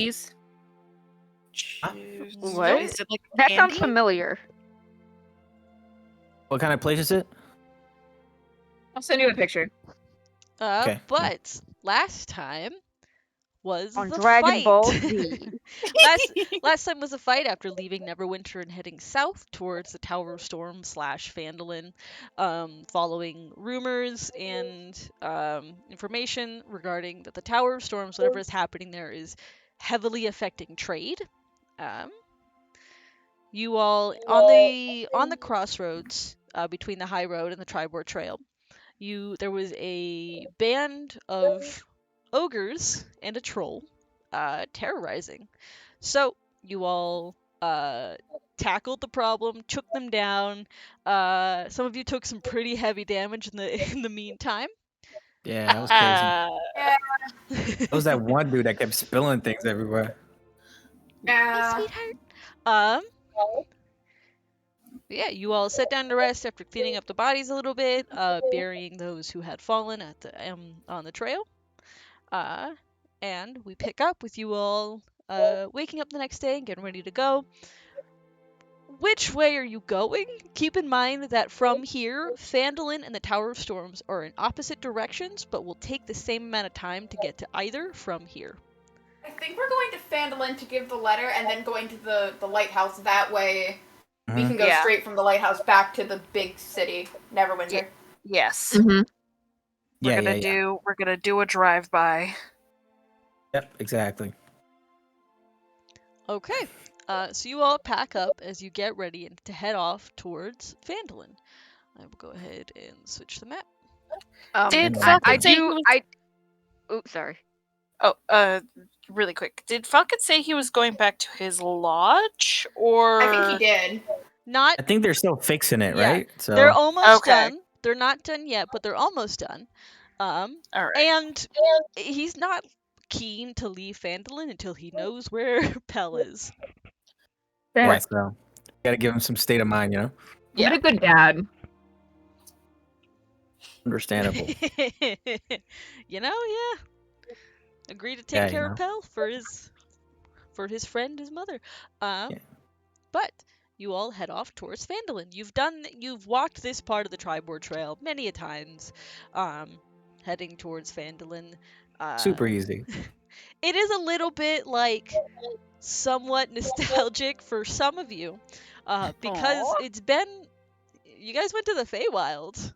cheese? What? Is it like That candy? sounds familiar. What kind of place is it? I'll send you a picture. Okay. But last time was On the Dragon fight. Ball Z. last time was a fight after leaving Neverwinter and heading south towards the Tower of Storm / Phandalin, following rumors and information regarding that the Tower of Storms, whatever is happening there, is heavily affecting trade. You all on the crossroads between the High Road and the Tribord Trail. There was a band of ogres and a troll terrorizing. So you all tackled the problem, took them down. Some of you took some pretty heavy damage in the meantime. Yeah, that was crazy. There was that one dude that kept spilling things everywhere. Hey, sweetheart. Yeah, you all sat down to rest after cleaning up the bodies a little bit, burying those who had fallen at the on the trail. And we pick up with you all waking up the next day and getting ready to go. Which way are you going? Keep in mind that from here, Phandalin and the Tower of Storms are in opposite directions, but will take the same amount of time to get to either from here. I think we're going to Phandalin to give the letter and then going to the lighthouse. That way we can go straight from the lighthouse back to the big city, Neverwinter. Yes. Mm-hmm. We're gonna do a drive-by. Yep, exactly. Okay. So you all pack up as you get ready to head off towards Phandalin. I will go ahead and switch the map. Did I Falcon do. Oops, sorry. Really quick. Did Falcon say he was going back to his lodge, or I think he did. Not. I think they're still fixing it, Yeah. right? So They're almost Okay. done. They're not done yet, but they're almost done. All right. And he's not keen to leave Phandalin until he knows where Pell is. yeah, so gotta give him some state of mind, you know. Yeah. What a good dad. Understandable. You know, yeah. Agree to take Yeah, care you of Pell for his friend, his mother. Yeah. But you all head off towards Phandalin. You've walked this part of the Tribord Trail many a times, heading towards Phandalin. Super easy. It is a little bit like somewhat nostalgic for some of you, because it's been. You guys went to the Feywild,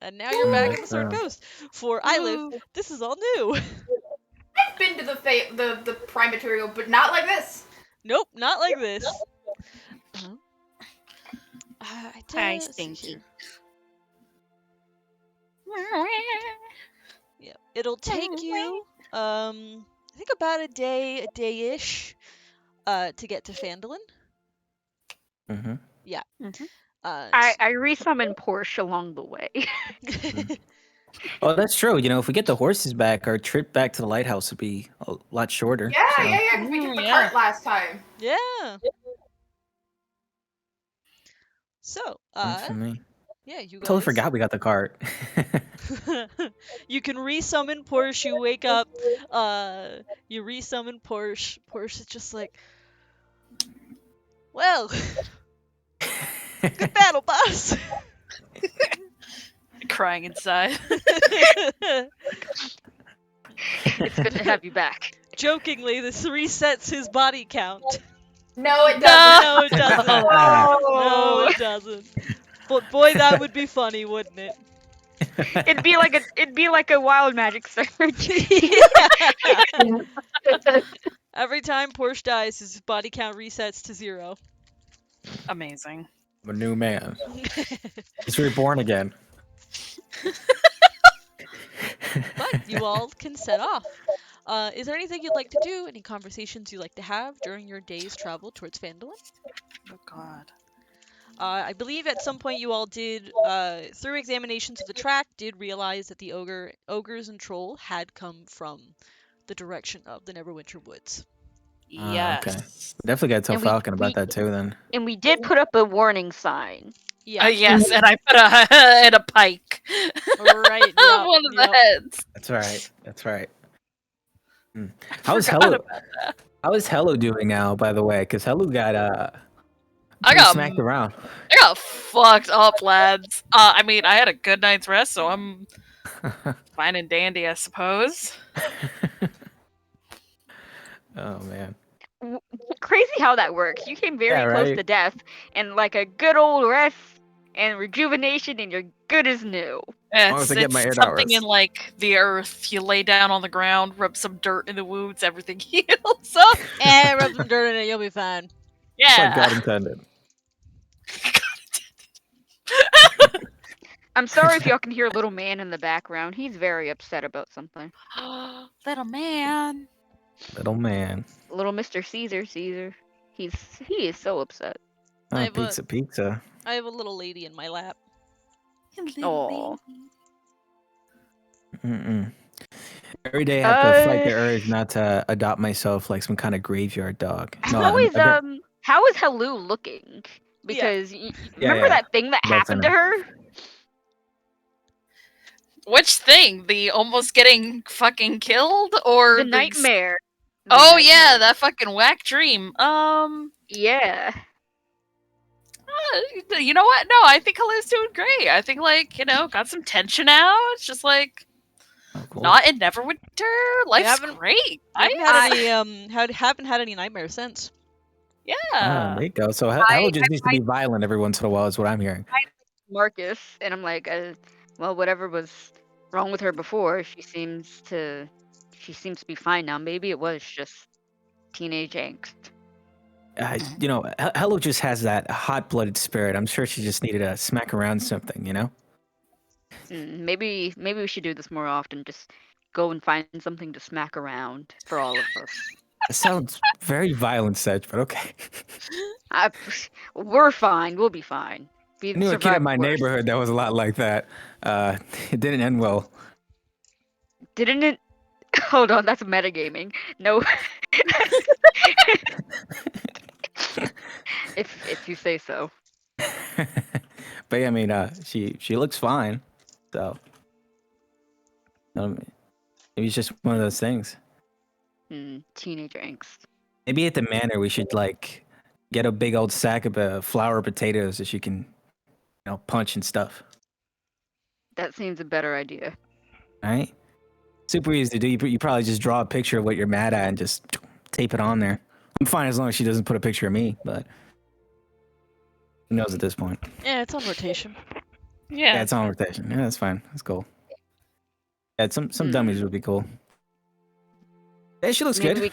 and now you're back in the Sword Coast. For Ylif, this is all new. I've been to the Prime Material, but not like this. Nope, not like this. Hi, Stinky. Yeah, it'll take you, I think about a day-ish, to get to Phandalin. Mm-hmm. Yeah. Mm-hmm. I resummon Porsche along the way. Oh, that's true. You know, if we get the horses back, our trip back to the lighthouse would be a lot shorter. Yeah, so. yeah. 'Cause we took the cart last time. Yeah. So, For me. yeah, you guys. Totally forgot we got the cart. You can resummon Porsche. You wake up. You resummon Porsche. Porsche is just like, well, good battle, boss. Crying inside. It's good to have you back. Jokingly, this resets his body count. No, it doesn't. No, it doesn't. No, it doesn't. But boy, that would be funny, wouldn't it? It'd be like a wild magic surge. Every time Porsche dies, his body count resets to 0. Amazing. I'm a new man. He's reborn again. But you all can set off. Is there anything you'd like to do? Any conversations you'd like to have during your day's travel towards Phandalin? Oh God. I believe at some point you all did, through examinations of the track, did realize that the ogres and troll had come from the direction of the Neverwinter Woods. Yes. Okay. Definitely gotta tell And Falcon about that too then. And we did put up a warning sign. Yeah. Yes, and I put a pike. Right. Yeah, One of the yeah. heads. That's right. That's right. How's Forgot Hello? about that. How is Hello doing now? By the way, because Hello got I pretty got smacked around. I got fucked up, lads. I mean, I had a good night's rest, so I'm fine and dandy, I suppose. Oh man. Crazy how that works. You came very Yeah, close right? to death, and like a good old rest and rejuvenation, and you're good as new. long as It's, I get my it's air something rest. in like the earth. You lay down on the ground, rub some dirt in the wounds, everything heals up. Rub some dirt in it, you'll be fine. It's like Yeah. God intended. I'm sorry if y'all can hear little man in the background. He's very upset about something. Little man. Little man. Little Mr. Caesar. He is so upset. I have a- Pizza. I have a little lady in my lap. Aw. Mm-mm. Every day I have to fight the Uh, urge not to adopt myself like some kind of graveyard dog. No, How is I got- how is Hello looking? Because remember yeah. that thing that Yes, I happened to know. her? Which thing? The almost getting fucking killed, or The nightmare. The Oh yeah, nightmare. that fucking whack dream. Yeah. You know what? No, I think Hello's doing great. I think got some tension out. It's just like Oh, cool. not in Neverwinter. Life's haven't- great. I haven't haven't had any nightmares since. Yeah. There you go. So Hello just needs to be violent every once in a while is what I'm hearing. Marcus, and I'm like, well, whatever was wrong with her before, she seems to be fine now. Maybe it was just teenage angst. Hello just has that hot-blooded spirit. I'm sure she just needed to smack around something, you know? Maybe we should do this more often. Just go and find something to smack around for all of us. It sounds very violent, Sedge, but okay. We're fine. We'll be fine. We I knew a kid in survived my worse. neighborhood that was a lot like that. It didn't end well. Didn't it? Hold on, that's metagaming. No. if you say so. But yeah, I mean, she looks fine. So maybe it's just one of those things. Teenage angst. Maybe at the manor we should get a big old sack of flour potatoes that she can, punch and stuff. That seems a better idea. All right. Super easy to do. You probably just draw a picture of what you're mad at and just tape it on there. I'm fine as long as she doesn't put a picture of me, but who knows at this point? Yeah, it's on rotation. Yeah, it's on rotation. Yeah, that's fine. That's cool. Yeah, some dummies would be cool. Yeah, she looks Maybe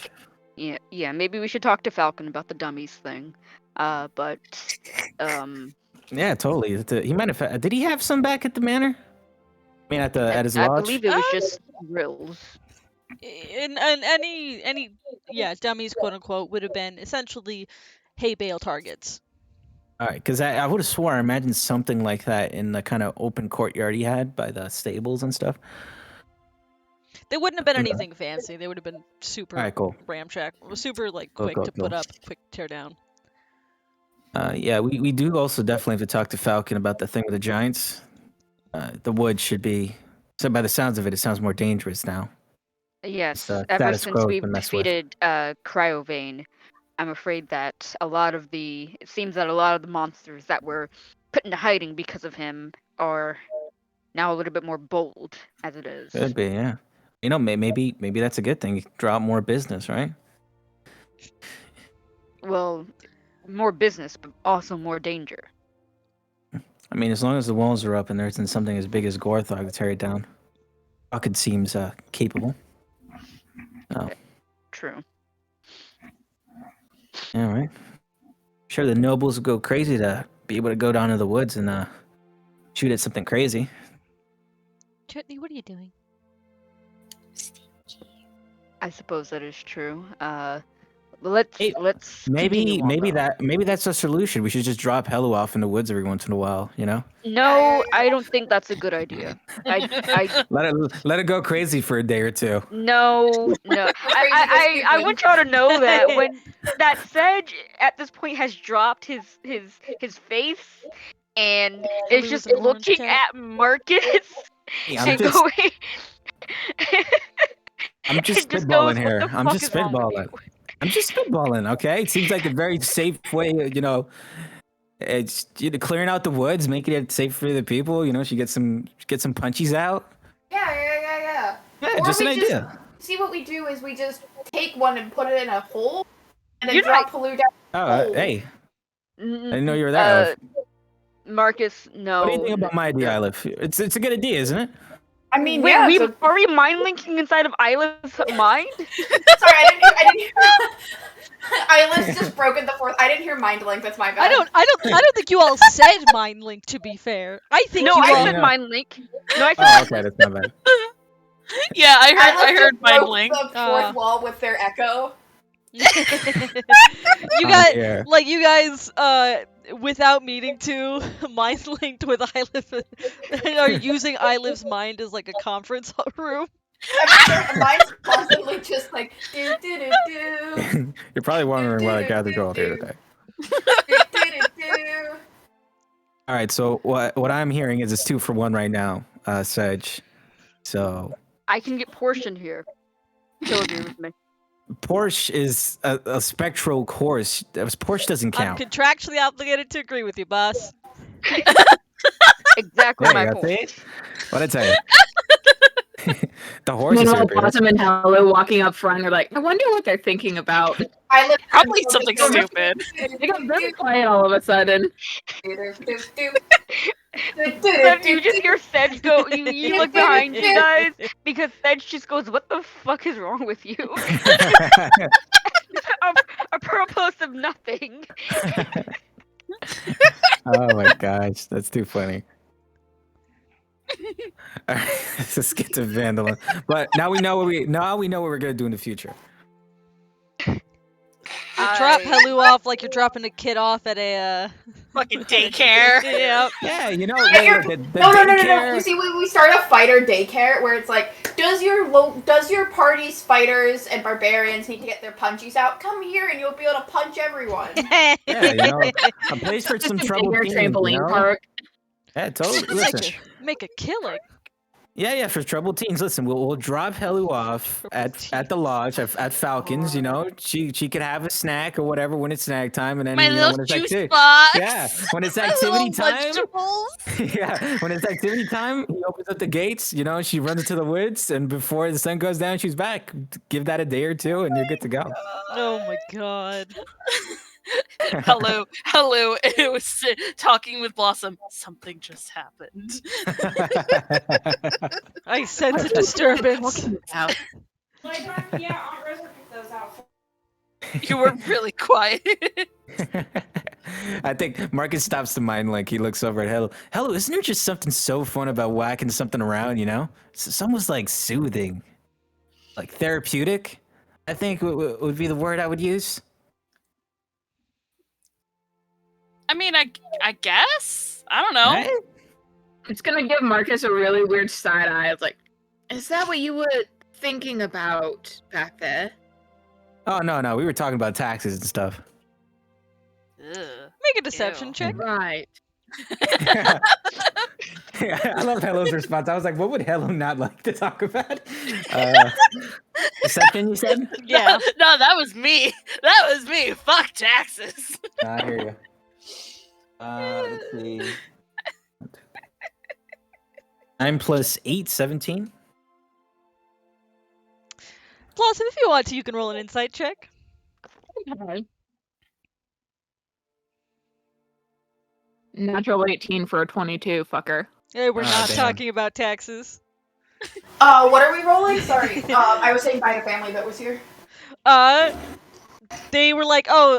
good. Yeah. Maybe we should talk to Falcon about the dummies thing. But Yeah, totally. He might have. Did he have some back at the manor? I mean, at his I lodge. believe it was just grills. In any dummies quote unquote would have been essentially hay bale targets. All right, because I would have swore I imagined something like that in the kind of open courtyard he had by the stables and stuff. They wouldn't have been Okay. anything fancy. They would have been super All right, cool. ramshack, super Cool, quick cool, to cool. put up, quick to tear down. Yeah, we do also definitely have to talk to Falcon about the thing with the giants. The wood should be. So by the sounds of it, it sounds more dangerous now. Yes, the ever status since quo has we've been messed with. defeated Cryovane, I'm afraid that it seems that a lot of the monsters that were put into hiding because of him are now a little bit more bold, as it is. Could be, yeah. Maybe that's a good thing. You can draw out more business, right? Well, more business, but also more danger. I mean, as long as the walls are up and there isn't something as big as Gorthog to tear it down. Falcon seems capable. Oh, True. all right. Sure, the nobles will go crazy to be able to go down to the woods and shoot at something crazy. Chutney, what are you doing? I suppose that is true. Let's Maybe continue on, though. maybe that's a solution. We should just drop Hello off in the woods every once in a while, you know? No, I don't think that's a good idea. I Let it go crazy for a day or two. no. I want y'all to know that when that Sedge at this point has dropped his face and is Hello just is an orange looking cat. at Marcus Hey, and going I'm just It just goes, spitballing here. "What the I'm fuck just is wrong with spitballing. you?" I'm just spitballing. Okay, it seems like a very safe way. It's clearing out the woods, making it safe for the people. She get some punchies out. Yeah. Yeah, Or just an we idea. See, what we do is we just take one and put it in a hole, and then You're drop Palu down. Oh, Oh. hey, I didn't know you were there. Marcus, no. What do you think about my idea, Iliff? It's a good idea, isn't it? I mean, Wait, yeah. are we mind linking inside of Isla's mind? Sorry, I didn't hear. Isla's just broken the fourth. I didn't hear mind link. That's my bad. I don't think you all said mind link. To be fair, I think No, you I all. said mind link. No, I said Oh, okay, that's not bad. Yeah, I Isla heard just mind broke link. the fourth wall with their echo. You got Yeah. like you guys without meaning to mind linked with Ilif are using Ilif's mind as like a conference room. Mine's constantly just like do do do do. You're probably wondering why I gathered you all here today. Do. All right, so what I'm hearing is it's 2 for 1 right now, Sedge. So I can get portioned here. She'll agree with me. Porsche is a spectral course. Porsche doesn't I'm count. contractually obligated to agree with you, boss. Exactly my There you go, point. see? What'd I tell you? The horse is Meanwhile, here. Blossom and Hello walking up front are like, I wonder what they're thinking about. I live Probably something stupid. They got very quiet all of a sudden. Then you just hear Sedge go, you look behind you guys, because Sedge just goes, what the fuck is wrong with you? Apropos of nothing. Oh my gosh, that's too funny. All right, let's get to Vandalin. But now we know what we're gonna do in the future. You drop Helu off like you're dropping a kid off at a Fucking daycare. Yep. Yeah, No. daycare- You see, we start a fighter daycare where it's like, does your party's fighters and barbarians need to get their punchies out? Come here and you'll be able to punch everyone. Yeah, a place for some trouble. Your trampoline park. Yeah, totally. Like Listen, make a killing. yeah, for troubled teens. Listen, we'll drop Helu off at the lodge at Falcons. She could have a snack or whatever when it's snack time, and then My when little it's juice activity, box. yeah, when it's My activity little time, vegetables. yeah, when it's activity time, he opens up the gates. She runs into the woods, and before the sun goes down, she's back. Give that a day or two, and you're good to go. Oh my god. Hello. It was talking with Blossom. Something just happened. I sense a disturbance. Yeah, Aunt Rosa picked those out. You were really quiet. I think Marcus stops the mind link. He looks over at Hello. Hello, isn't there just something so fun about whacking something around, It's almost like soothing. Like therapeutic, I think would be the word I would use. I mean, I guess. I don't know. Right? It's gonna give Marcus a really weird side eye. It's like, is that what you were thinking about back there? Oh, no. We were talking about taxes and stuff. Ugh. Make a deception Ew. check. Right. I love Hello's response. I was like, what would Hello not like to talk about? Deception, you said? Yeah. No, that was me. That was me. Fuck taxes. I hear you. Let's see. 9 plus 8, 17. Blossom, if you want to, you can roll an insight check. Okay. Natural 18 for a 22, fucker. Hey, we're Ah, not damn. talking about taxes. What are we rolling? Sorry. I was saying by the family that was here. They were like, "Oh,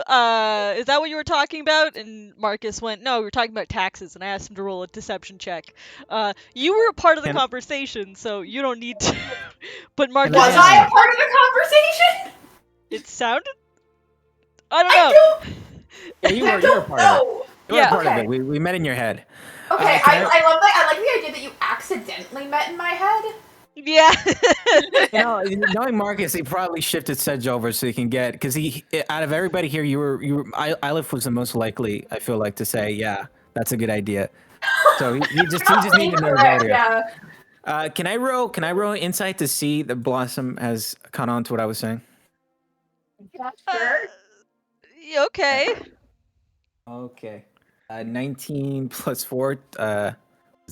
is that what you were talking about?" And Marcus went, "No, we were talking about taxes." And I asked him to roll a deception check. You were a part of the Can- conversation, so you don't need to. But Marcus, Was I a part of the conversation? it sounded. I don't I know. don't. Yeah, you I were don't part of it. know. You were Yeah. part Okay. of it. We met in your head. Okay, can I love that. I like the idea that you accidentally met in my head. Yeah. Knowing Marcus, he probably shifted Sedge over so he can get, because he, out of everybody here, Iliff was the most likely, I feel like, to say, yeah, that's a good idea. So he just needed to know about it. Yeah. Can I roll insight to see that Blossom has caught on to what I was saying? Okay. Okay. 19 plus 4, is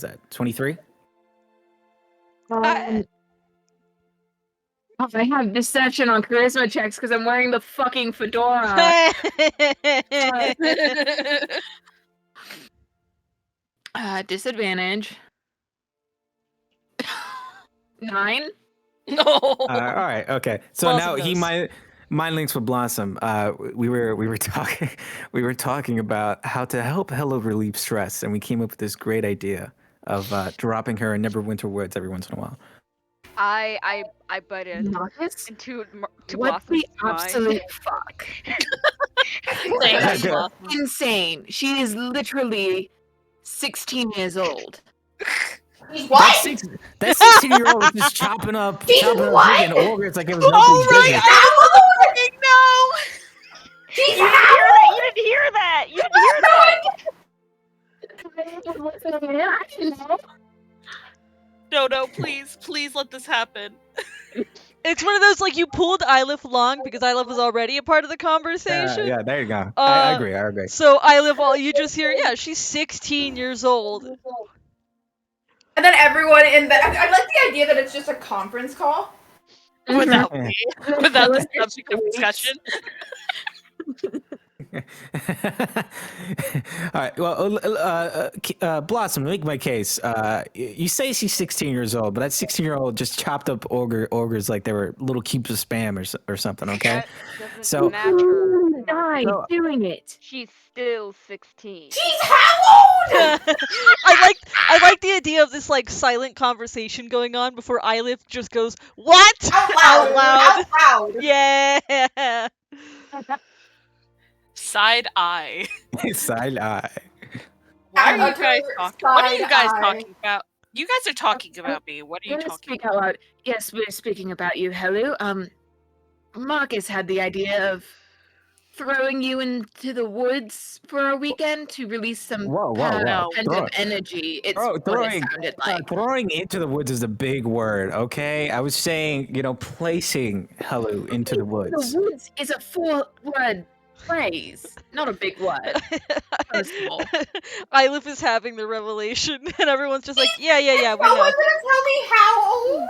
that 23? I have deception on charisma checks because I'm wearing the fucking fedora. Disadvantage. 9. No. All right. Okay. So Blossom now he knows. mind links with Blossom. We were talking about how to help Hello relieve stress, and we came up with this great idea of dropping her in Neverwinter Woods every once in a while. I butt in Marcus? to What the Blossom's mind. absolute fuck? Thanks, Good. Blossom. Insane. She is literally 16 years old. What? That 16-year-old was just chopping up what? freaking ogres like it was Oh, nobody's right. business. She's You didn't hear that! You didn't hear that! No, please let this happen. It's one of those like you pulled Ylif along because Ylif was already a part of the conversation. Yeah, there you go. I agree. So Ylif, you just hear, yeah, she's 16 years old. And then everyone in the. I like the idea that it's just a conference call. Without Yeah. me. Without the subject of discussion. All right. Well, Blossom, make my case. You say she's 16 years old, but that 16-year-old just chopped up ogres like they were little cubes of spam or something. Okay. That doesn't So- matter. Die No. doing it. She's still 16. She's how old? I like the idea of this like silent conversation going on before Ylif just goes, "What?" Out loud. Out loud. Yeah. Side eye. Side eye. What are you guys Utter talking? What are you guys side eye. talking about? You guys are talking about me. What are you Let's talking speak about? out loud. Yes, we're speaking about you, Hello. Marcus had the idea of throwing you into the woods for a weekend to release some Whoa. No. pent-up energy. It's what it sounded like. Throwing into the woods is a big word. Okay. I was saying, placing Hello into the woods. The woods is a 4-word phrase, not a big word. First of all. Ylif is having the revelation, and everyone's just like, yeah, we No know. one's gonna tell me how old.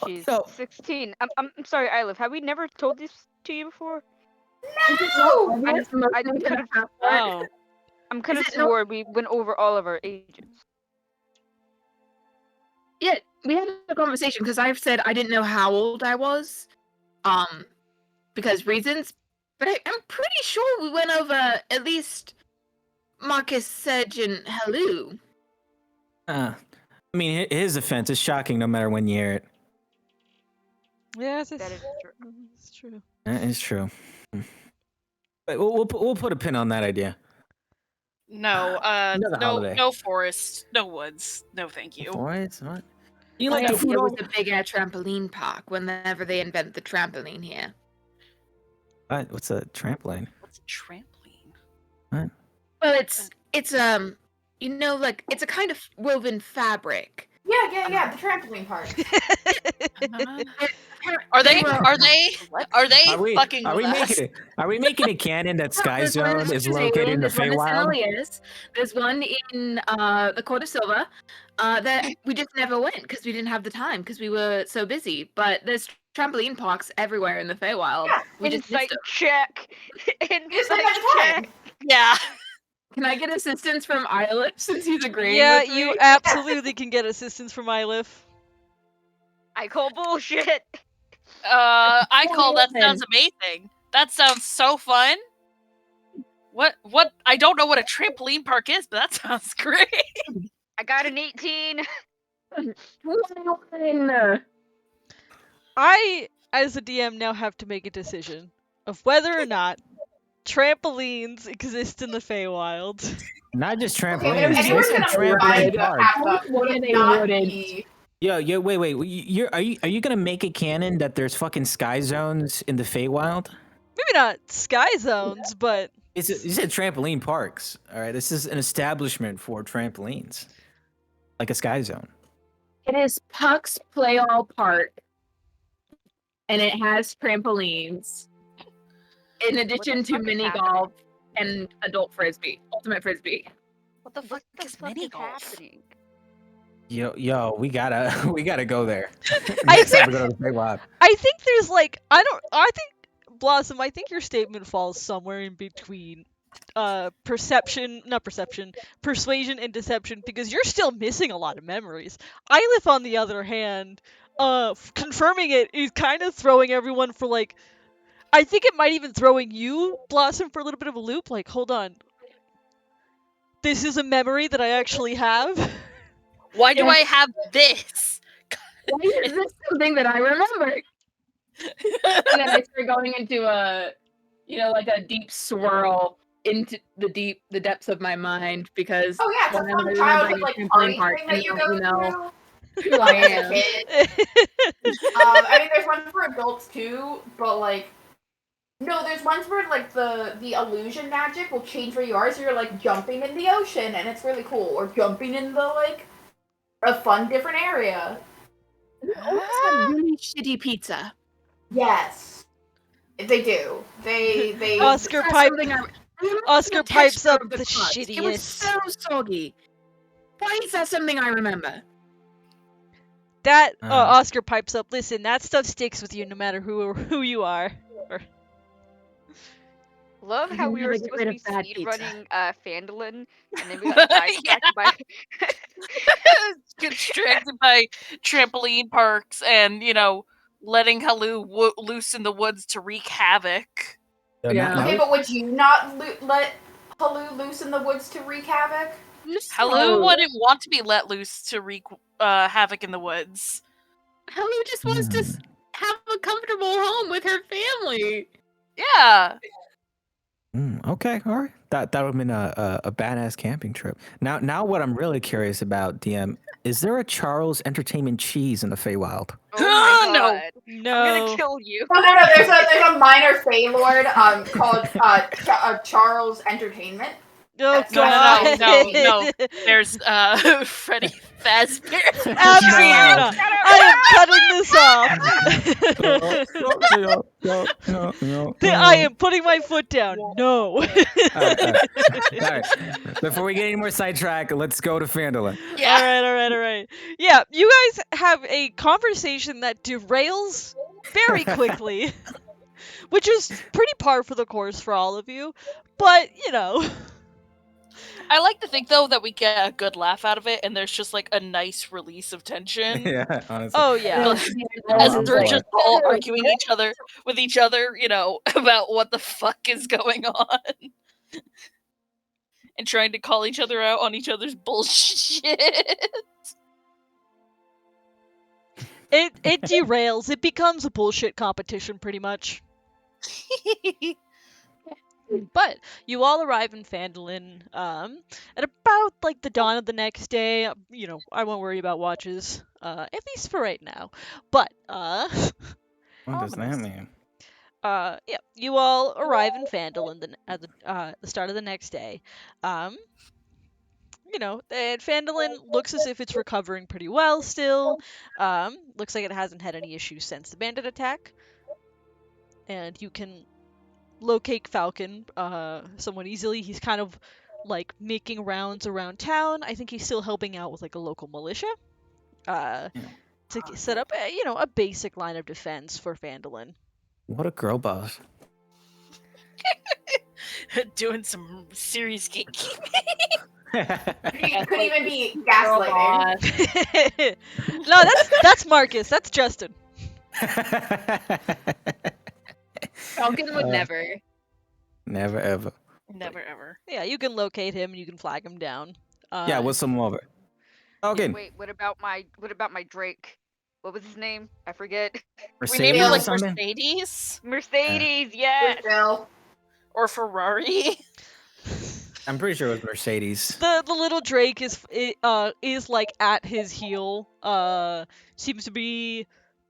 She's So- 16. I'm sorry, Ylif. Have we never told this to you before? No. Oh. I'm kind of Is it not- sure we went over all of our ages. Yeah, we had a conversation because I've said I didn't know how old I was, because reasons. But I'm pretty sure we went over at least Marcus, Sedge, and Hello. I mean, his offense is shocking no matter when you hear it. Yeah, That is true. it's true. That is true. But we'll put a pin on that idea. No, Another holiday. no forest, no woods. No, thank you. Boys, what? You My like the idea food was over? a big air trampoline park whenever they invent the trampoline here. What? What's a trampoline? What's a trampoline? Well, it's it's a kind of woven fabric. Yeah. The trampoline part. Are they fucking Are we with us? making it? Are we making it canon that Sky There's one Zone is Zero, located in the there's one in San Feywild? Elias, there's one in the Court of Silver. That we just never went because we didn't have the time because we were so busy. But there's trampoline parks everywhere in the Feywild. Yeah, we just Insight missed 'em. check. Just like Insight the time. check. Yeah. Can I get assistance from Eilif since he's agreeing Yeah, with me? you absolutely can get assistance from Ylif. I call bullshit. I call that Listen. sounds amazing. That sounds so fun. What? I don't know what a trampoline park is, but that sounds great. I got an 18. I, as a DM, now have to make a decision of whether or not trampolines exist in the Feywild. Not just Okay, but trampolines. if anyone's There's some gonna trampoline ride parks. half up, would it not be? Yo, wait. Are you gonna make it canon that there's fucking Sky Zones in the Feywild? Maybe not sky zones, but You said trampoline parks. All right, this is an establishment for trampolines, like a Sky Zone. It is Puck's Play All Park, and it has trampolines, in addition to fuck is mini happening? golf and adult frisbee, ultimate frisbee. What the fuck What the is fuck mini is golf? happening? Yo, we gotta go there. I Next time think we go to the Feywild. I think there's like I think Blossom, I think your statement falls somewhere in between persuasion and deception, because you're still missing a lot of memories. Ylith, on the other hand, confirming it is kind of throwing everyone for like, I think it might even throwing you, Blossom, for a little bit of a loop. Like, hold on, this is a memory that I actually have. Why do I have this? Why is this something that I remember? And then I start going into a, like a deep swirl into the depths of my mind, because Oh yeah, it's a when I'm fun remembering childhood like a trampoline party park, thing I that you don't go know through. who I Like, as a am. kid. I mean, there's ones for adults too, but like, no, there's ones where like the illusion magic will change where you are, so you're like jumping in the ocean, and it's really cool, or jumping in the like a fun different area. They always have really shitty pizza. Yes, they do. They Oscar That's pipe. something I remember Oscar the pipes texture up of the crust. It was shittiest. so soggy. Why is that something I remember? That Uh. Oscar pipes up. Listen, that stuff sticks with you no matter who you are. Love I how can we never were get supposed rid to be of bad speedrunning Phandalin, and then we got sidetracked by. Get distracted by trampoline parks and, letting Halu loose in the woods to wreak havoc. Yeah. Okay, but would you not let Halu loose in the woods to wreak havoc? Halu wouldn't want to be let loose to wreak havoc in the woods. Halu just wants to have a comfortable home with her family. Yeah. Okay, all right. That would have been a badass camping trip. Now, what I'm really curious about, DM, is there a Charles Entertainment Cheese in the Feywild? Oh my No. god! I'm No. gonna kill you. No. There's a minor Fey Lord called Charles Entertainment. Oh That's god. no. There's Freddy Fazbear. Absolutely not. I am cutting this off. I am putting my foot down. No. All right. Before we get any more sidetrack, let's go to Phandalin. Yeah. All right. Yeah, you guys have a conversation that derails very quickly, which is pretty par for the course for all of you. But, I like to think, though, that we get a good laugh out of it, and there's just, like, a nice release of tension. Yeah, honestly. Oh, yeah. As I'm they're for just it. all arguing with each other, about what the fuck is going on. And trying to call each other out on each other's bullshit. It derails. It becomes a bullshit competition, pretty much. But you all arrive in Phandalin at about like the dawn of the next day. I won't worry about watches, at least for right now. But What does that mean? yeah, you all arrive in Phandalin at the start of the next day. And Phandalin looks as if it's recovering pretty well still. Looks like it hasn't had any issues since the bandit attack. And you can locate Falcon somewhat easily. He's kind of like making rounds around town. I think he's still helping out with like a local militia to set up a basic line of defense for Phandalin. What a girl boss. Doing some serious gatekeeping. It could even be gaslighting. No, that's Marcus. That's Justin. Falcon would never. Never ever. Never ever. Yeah, you can locate him and you can flag him down. Yeah, what's some over? Okay. Wait, what about my Drake? What was his name? I forget. We named Mercedes it or like something? Mercedes Mercedes, yes. Bill. or Ferrari. I'm pretty sure it was Mercedes. The little Drake is like at his heel. Seems to be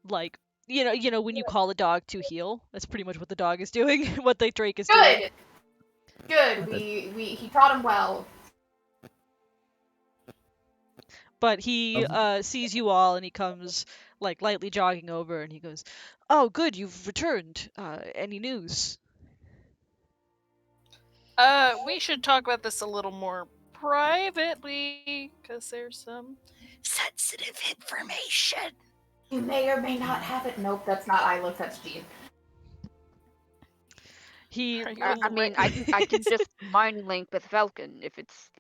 like when you call a dog to heel. That's pretty much what the dog is doing. What the Drake is doing. Good. He taught him well. But he sees you all, and he comes like lightly jogging over, and he goes, "Oh, good, you've returned. Any news?" We should talk about this a little more privately, because there's some sensitive information. You may or may not have it. Nope, that's not Isla, that's Jean. He, Are you I, in I the mean, right- I can just mind link with Falcon if it's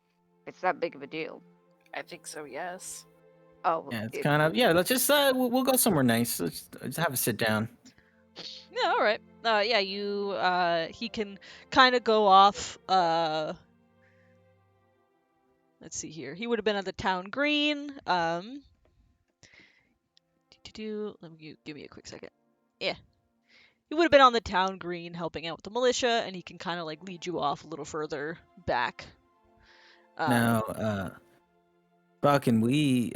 that big of a deal. I think so, yes. Oh, Yeah, it's kind of yeah. Let's just we'll go somewhere nice. Let's have a sit down. yeah, all right. Yeah, you. He can kind of go off. Let's see here. He would have been at the town green. Let me give me a quick second. Yeah. He would have been on the town green helping out with the militia, and he can kind of like lead you off a little further back. Now, Falcon, we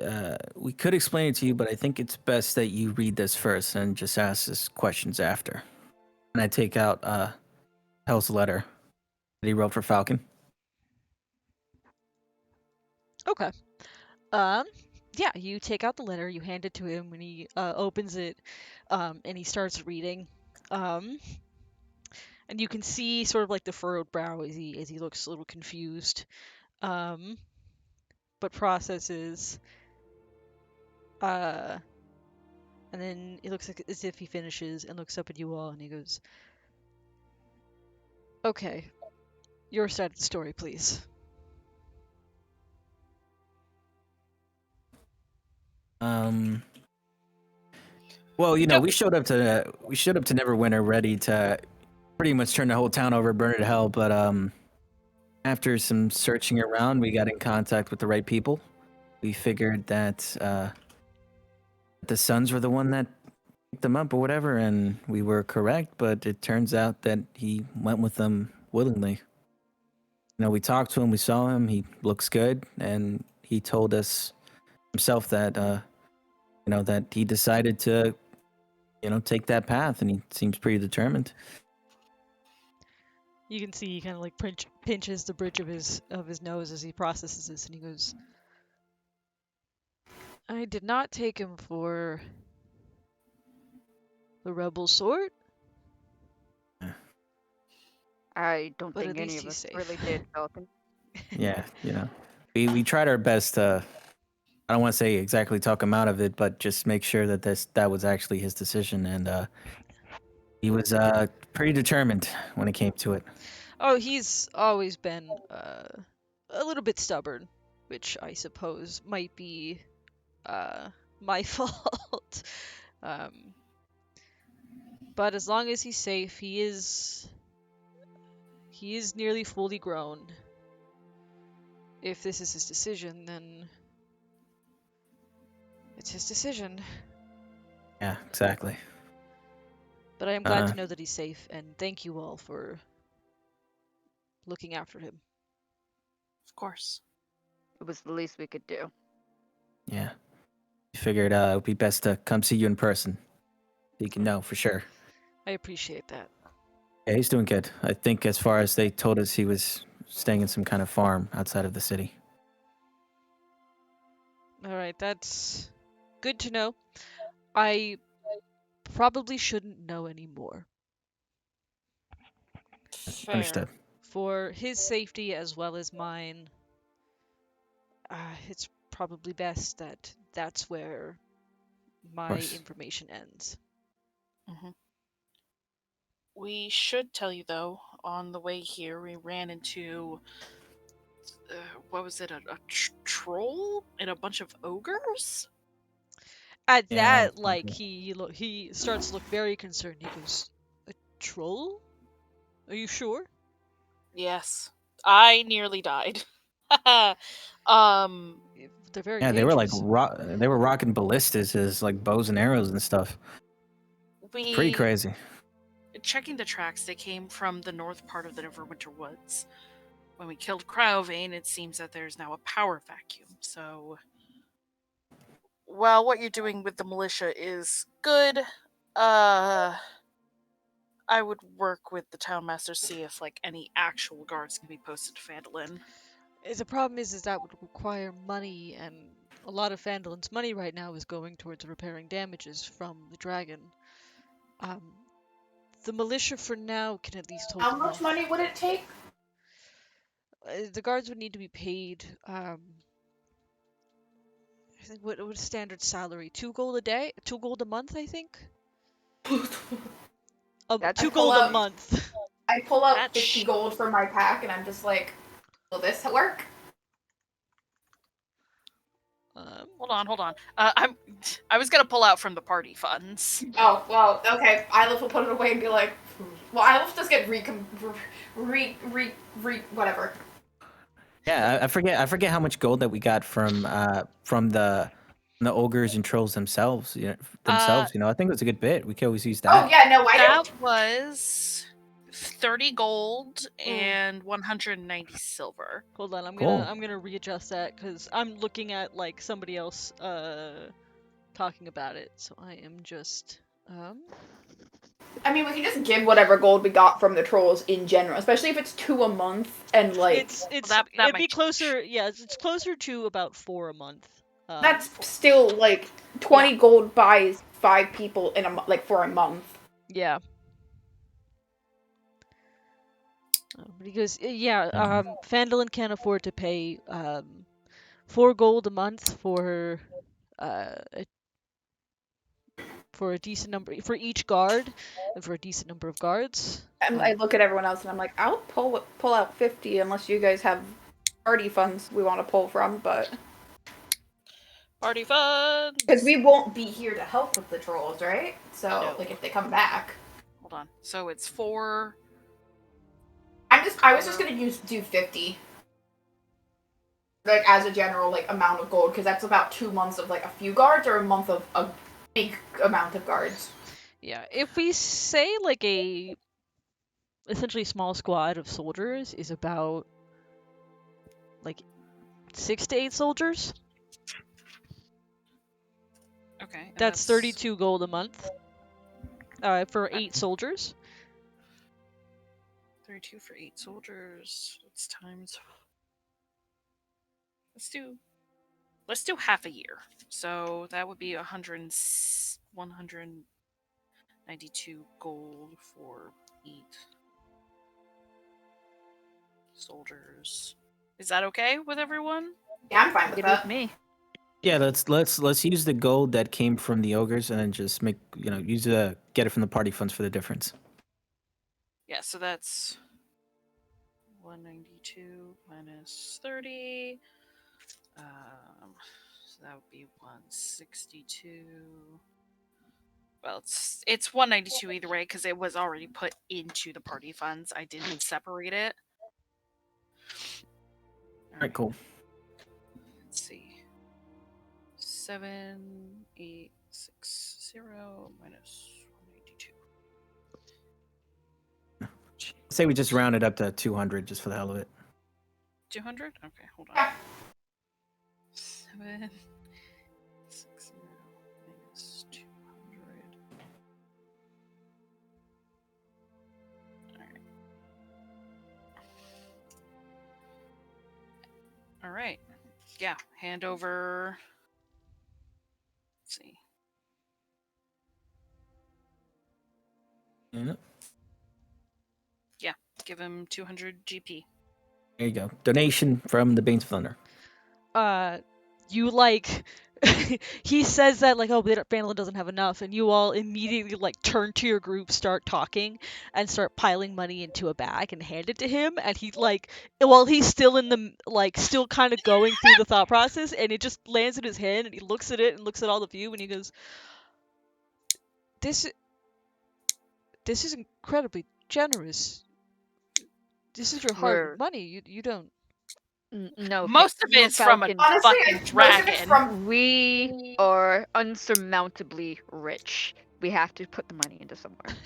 could explain it to you, but I think it's best that you read this first and just ask us questions after. And I take out Hell's letter that he wrote for Falcon. Okay. Yeah, you take out the letter, you hand it to him, and he opens it, and he starts reading. And you can see sort of like the furrowed brow as he looks a little confused. But processes. And then it looks like as if he finishes and looks up at you all, and he goes, "Okay, your side of the story, please." Well, you know, we showed up to Neverwinter ready to pretty much turn the whole town over, burn it to hell. But after some searching around, we got in contact with the right people. We figured that the Sons were the one that picked them up or whatever, and we were correct. But it turns out that he went with them willingly. You know, we talked to him, we saw him. He looks good, and he told us himself that you know, that he decided to, you know, take that path, and he seems pretty determined. You can see he kind of like pinches the bridge of his nose as he processes this, and he goes, "I did not take him for the rebel sort. I don't But think at any least of he's us safe." really did, Falcon. Yeah, you know, we tried our best to. I don't want to say exactly talk him out of it, but just make sure that that was actually his decision, and he was pretty determined when it came to it. Oh, he's always been a little bit stubborn, which I suppose might be my fault. But as long as he's safe, he is nearly fully grown. If this is his decision, then it's his decision. Yeah, exactly. But I am glad to know that he's safe, and thank you all for looking after him. Of course. It was the least we could do. Yeah, we figured it would be best to come see you in person. So you can know for sure. I appreciate that. Yeah, he's doing good. I think as far as they told us, he was staying in some kind of farm outside of the city. All right, that's good to know. I probably shouldn't know anymore. Fair. Understood. For his safety as well as mine, it's probably best that that's where my course. information ends. We should tell you, though, on the way here, we ran into, what was it, a troll and a bunch of ogres? At Yeah, that, like, he starts to look very concerned. He goes, "A troll? Are you sure?" Yes. I nearly died. They're very Yeah, they were like dangerous. they were rocking ballistas as like bows and arrows and stuff. Pretty crazy. Checking the tracks, they came from the north part of the Neverwinter Woods. When we killed Cryovane, it seems that there's now a power vacuum. So, while what you're doing with the militia is good, I would work with the townmaster, see if like any actual guards can be posted to Phandalin. The problem is that would require money, and a lot of Phandalin's money right now is going towards repairing damages from the dragon. The militia for now can at least hold How them much off. money would it take? The guards would need to be paid. I think what a standard salary? 2 gold a day, 2 gold a month. I think. That's 2 I pull gold a out- month. I pull out That's 50 gold from my pack, and I'm just like, will this work? Hold on. I was gonna pull out from the party funds. Oh, well, okay. Ilith will put it away and be like, well, Ilith just get whatever. Yeah, I forget how much gold that we got from the ogres and trolls themselves. You know, I think it was a good bit. We could always use that. Oh, yeah, no, I That don't. was 30 gold and 190 silver. Hold on, I'm Cool. gonna readjust that because I'm looking at like somebody else talking about it. So I am just I mean, we can just give whatever gold we got from the trolls in general, especially if it's 2 a month and like it's that it'd might be change. closer. Yeah, it's closer to about 4 a month. that's still like 20 gold buys 5 people in for a month. Yeah. But he goes, yeah, Phandalin can't afford to pay 4 gold a month for a decent number for each guard and for a decent number of guards. And I look at everyone else and I'm like, I'll pull out 50 unless you guys have party funds we want to pull from, but Party funds! because we won't be here to help with the trolls, right? So No. like if they come back, Hold on. So it's 4. I was just gonna do 50, like as a general like amount of gold, because that's about 2 months of like a few guards or a month of a big amount of guards. Yeah, if we say like a essentially small squad of soldiers is about like 6 to 8 soldiers, Okay. and that's 32 gold a month. For 8 soldiers. 32 for 8 soldiers. That's times. Let's do half a year. So that would be 192 gold for 8 soldiers. Is that okay with everyone? Yeah, I'm fine with Good that. with me. Yeah, let's use the gold that came from the ogres and then just get it from the party funds for the difference. Yeah, so that's 192 minus 30. So that would be 162. Well, it's 192 either way because it was already put into the party funds. I didn't separate it. All right, cool. Let's see. 7860 minus 192. Say we just round it up to 200 just for the hell of it. 200? Okay, hold on. Yeah. 760 minus 200. All right. Yeah, hand over. Let's see. Yeah. Give him 200 GP. There you go. Donation from the Banes of Thunder. You like he says that like, oh, Phandalin doesn't have enough, and you all immediately like turn to your group, start talking, and start piling money into a bag and hand it to him, and he like while he's still in the like still kind of going through the thought process, and it just lands in his hand, and he looks at it and looks at all of you, and he goes, This is incredibly generous. This is your hard money. You don't. No. Most of no, it's from a Falcon. Honestly, fucking most of it's dragon. from We are unsurmountably rich. We have to put the money into somewhere.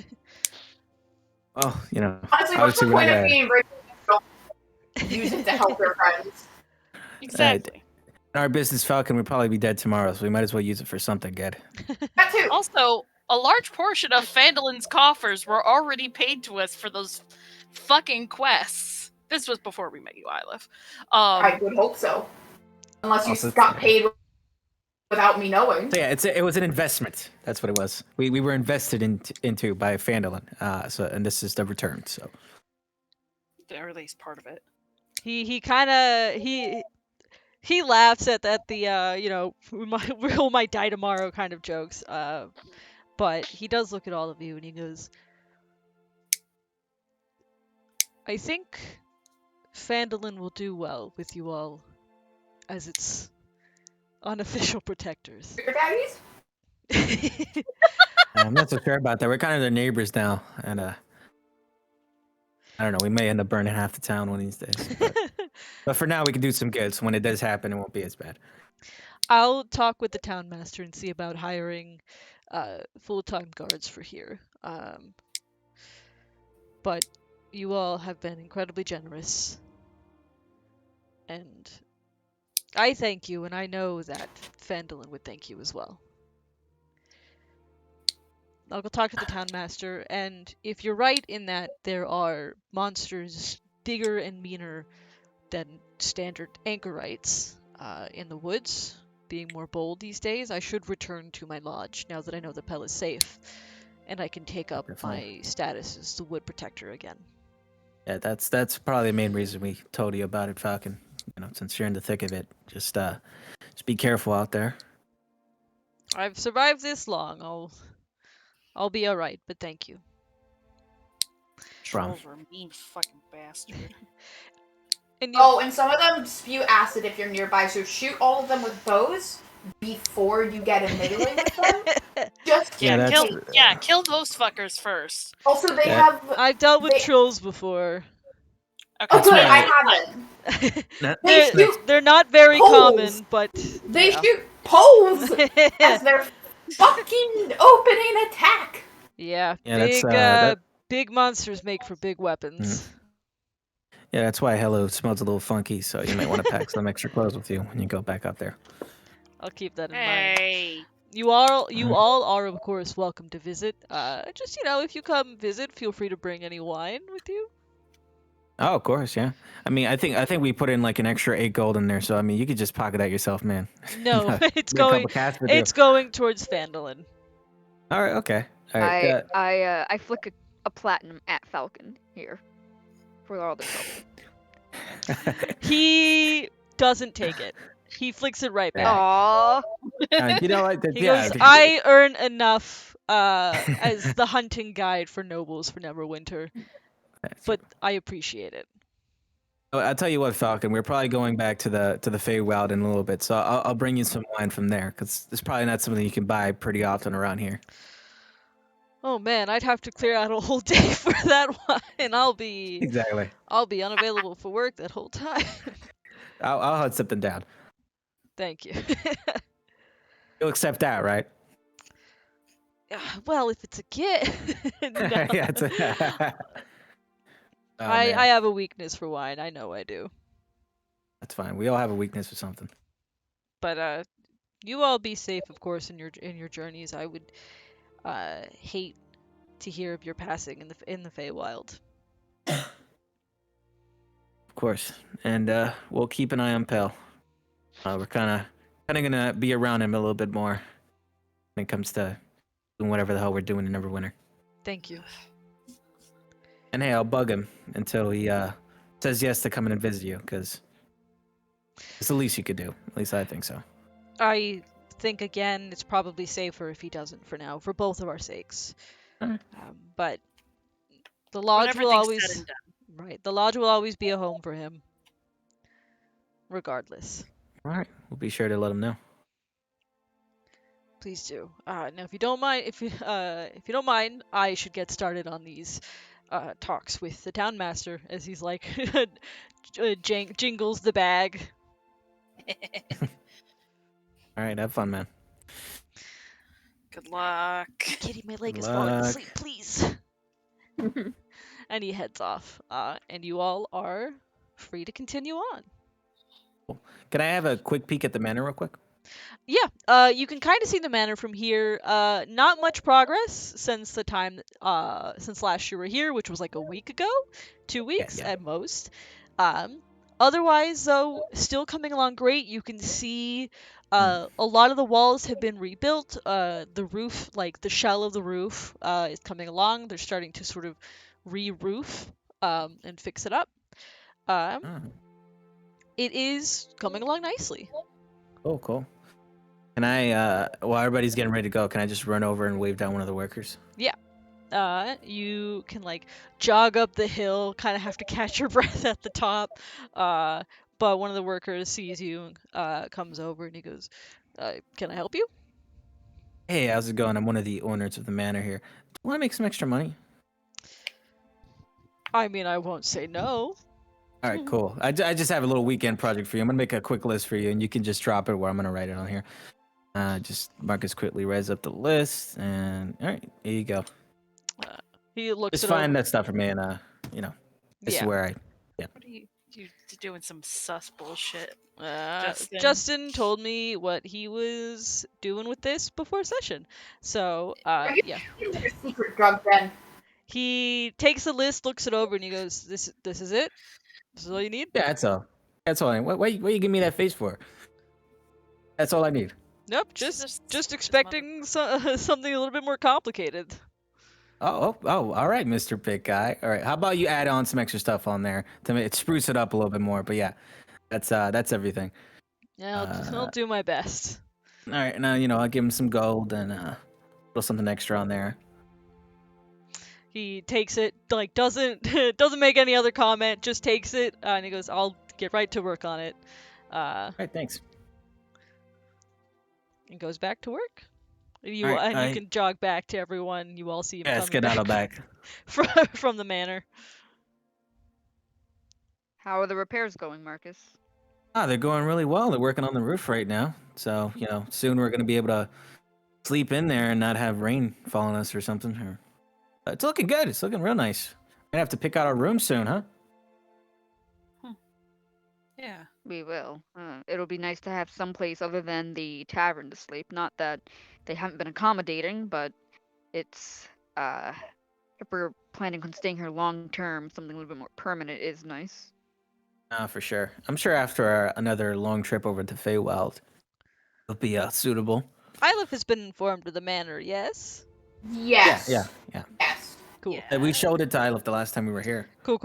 Oh, honestly, what's the obviously point we're of not being rich? Don't use it to help your friends. Exactly. in our business, Falcon would probably be dead tomorrow, so we might as well use it for something good. That too. Also, a large portion of Phandalin's coffers were already paid to us for those fucking quests. This was before we met you, Ilith. I would hope so. Unless you Also, got paid without me knowing. So yeah, it was an investment. That's what it was. We were invested into by Phandalin. And this is the return. So Or at least part of it. He kind of he laughs at the we might die tomorrow kind of jokes. But he does look at all of you and he goes, I think Phandalin will do well with you all as its unofficial protectors. Your daddies? I'm not so sure about that. We're kind of their neighbors now, and I don't know. We may end up burning half the town one of these days. But for now, we can do some good. So when it does happen, it won't be as bad. I'll talk with the town master and see about hiring full-time guards for here. But you all have been incredibly generous. And I thank you, and I know that Phandalin would thank you as well. I'll go talk to the town master, and if you're right in that there are monsters bigger and meaner than standard anchorites in the woods, being more bold these days, I should return to my lodge now that I know the Pell is safe, and I can take up my status as the wood protector again. Yeah, that's probably the main reason we told you about it, Falcon. Since you're in the thick of it, just be careful out there. I've survived this long. I'll be all right, but thank you. Trolls are a mean fucking bastard. And and some of them spew acid if you're nearby, so shoot all of them with bows before you get in melee with them. Just kill those fuckers first. Also, they have. I've dealt with trolls before. Okay. Oh, good, I haven't. They're not very common, but they shoot poles as they're fucking opening attack. Yeah, that's, big monsters make for big weapons. Yeah, that's why Hello smells a little funky, so you might want to pack some extra clothes with you when you go back up there. I'll keep that in mind. You all are of course welcome to visit. Just if you come visit, feel free to bring any wine with you. Oh, of course, yeah. I mean, I think we put in like an extra 8 gold in there, so I mean, you could just pocket that yourself, man. No, it's going towards Phandalin. All right, okay. All right, I flick a platinum at Falcon here for all the trouble. He doesn't take it. He flicks it right back. Aww. You know what? He goes, I earn enough as the hunting guide for nobles for Neverwinter, but I appreciate it. I'll tell you what, Falcon. We're probably going back to the Feywild in a little bit, so I'll bring you some wine from there, because it's probably not something you can buy pretty often around here. Oh man, I'd have to clear out a whole day for that wine. I'll be unavailable for work that whole time. I'll hunt something down. Thank you. You'll accept that, right? Well, if it's a gift. No. Yeah, I have a weakness for wine. I know I do. That's fine. We all have a weakness for something. But you all be safe, of course, in your journeys. I would hate to hear of your passing in the Feywild. Of course, and we'll keep an eye on Pell. We're kind of gonna be around him a little bit more when it comes to doing whatever the hell we're doing in Neverwinter. Thank you. And hey, I'll bug him until he says yes to coming and visit you, because it's the least you could do. At least I think so. I think again, it's probably safer if he doesn't for now, for both of our sakes. Alright. But the lodge will always said and done. right. The lodge will always be a home for him, regardless. All right, we'll be sure to let him know. Please do. Now, if you don't mind, I should get started on these talks with the town master, as he's like jingles the bag. All right, have fun, man. Good luck. Kitty, my leg Good is falling luck. asleep, please. And he heads off. And you all are free to continue on. Can I have a quick peek at the manor real quick? Yeah, you can kind of see the manor from here. Not much progress since the time, since last you were here, which was like a week ago, 2 weeks yeah. at most. Otherwise, though, still coming along great. You can see A lot of the walls have been rebuilt. The roof, like the shell of the roof, is coming along. They're starting to sort of re-roof and fix it up. Oh, It is coming along nicely. cool. Can I, while everybody's getting ready to go, can I just run over and wave down one of the workers? You can like jog up the hill, kind of have to catch your breath at the top. But one of the workers sees you, comes over, and he goes, "Can I help you?" Hey, how's it going? I'm one of the owners of the manor here. Do you want to make some extra money? I mean, I won't say no. All right, cool. I just have a little weekend project for you. I'm gonna make a quick list for you, and you can just drop it where I'm gonna write it on here. Just Marcus quickly writes up the list, and all right, here you go. He looks Just it find over. that stuff for me, and this is Yeah. where I. What are you doing some sus bullshit? Justin. Justin. Told me what he was doing with this before session. So, Are you yeah. your secret drug then? He takes the list, looks it over, and he goes, "This is it. This is all you need." Yeah, that's all. That's all. What you give me that face for? That's all I need. Nope. Just expecting something a little bit more complicated. Oh, all right, Mr. Big Guy. All right, how about you add on some extra stuff on there to spruce it up a little bit more? But yeah, that's everything. Yeah, I'll do my best. All right, now I'll give him some gold and put something extra on there. He takes it, like doesn't make any other comment, just takes it, and he goes, "I'll get right to work on it." All right, thanks. And goes back to work. You can jog back to everyone. You all see him coming skedaddle back. from the manor. How are the repairs going, Marcus? They're going really well. They're working on the roof right now. So, soon we're going to be able to sleep in there and not have rain fall on us or something. It's looking good. It's looking real nice. Might have to pick out our room soon, huh? Yeah. We will. It'll be nice to have some place other than the tavern to sleep. Not that they haven't been accommodating, but it's, if we're planning on staying here long term, something a little bit more permanent is nice. For sure. I'm sure after another long trip over to Feywild, it'll be suitable. Ylif has been informed of the manor, yes? Yes. Yeah. Yes. Cool. Yeah. We showed it to Ylif the last time we were here. Cool.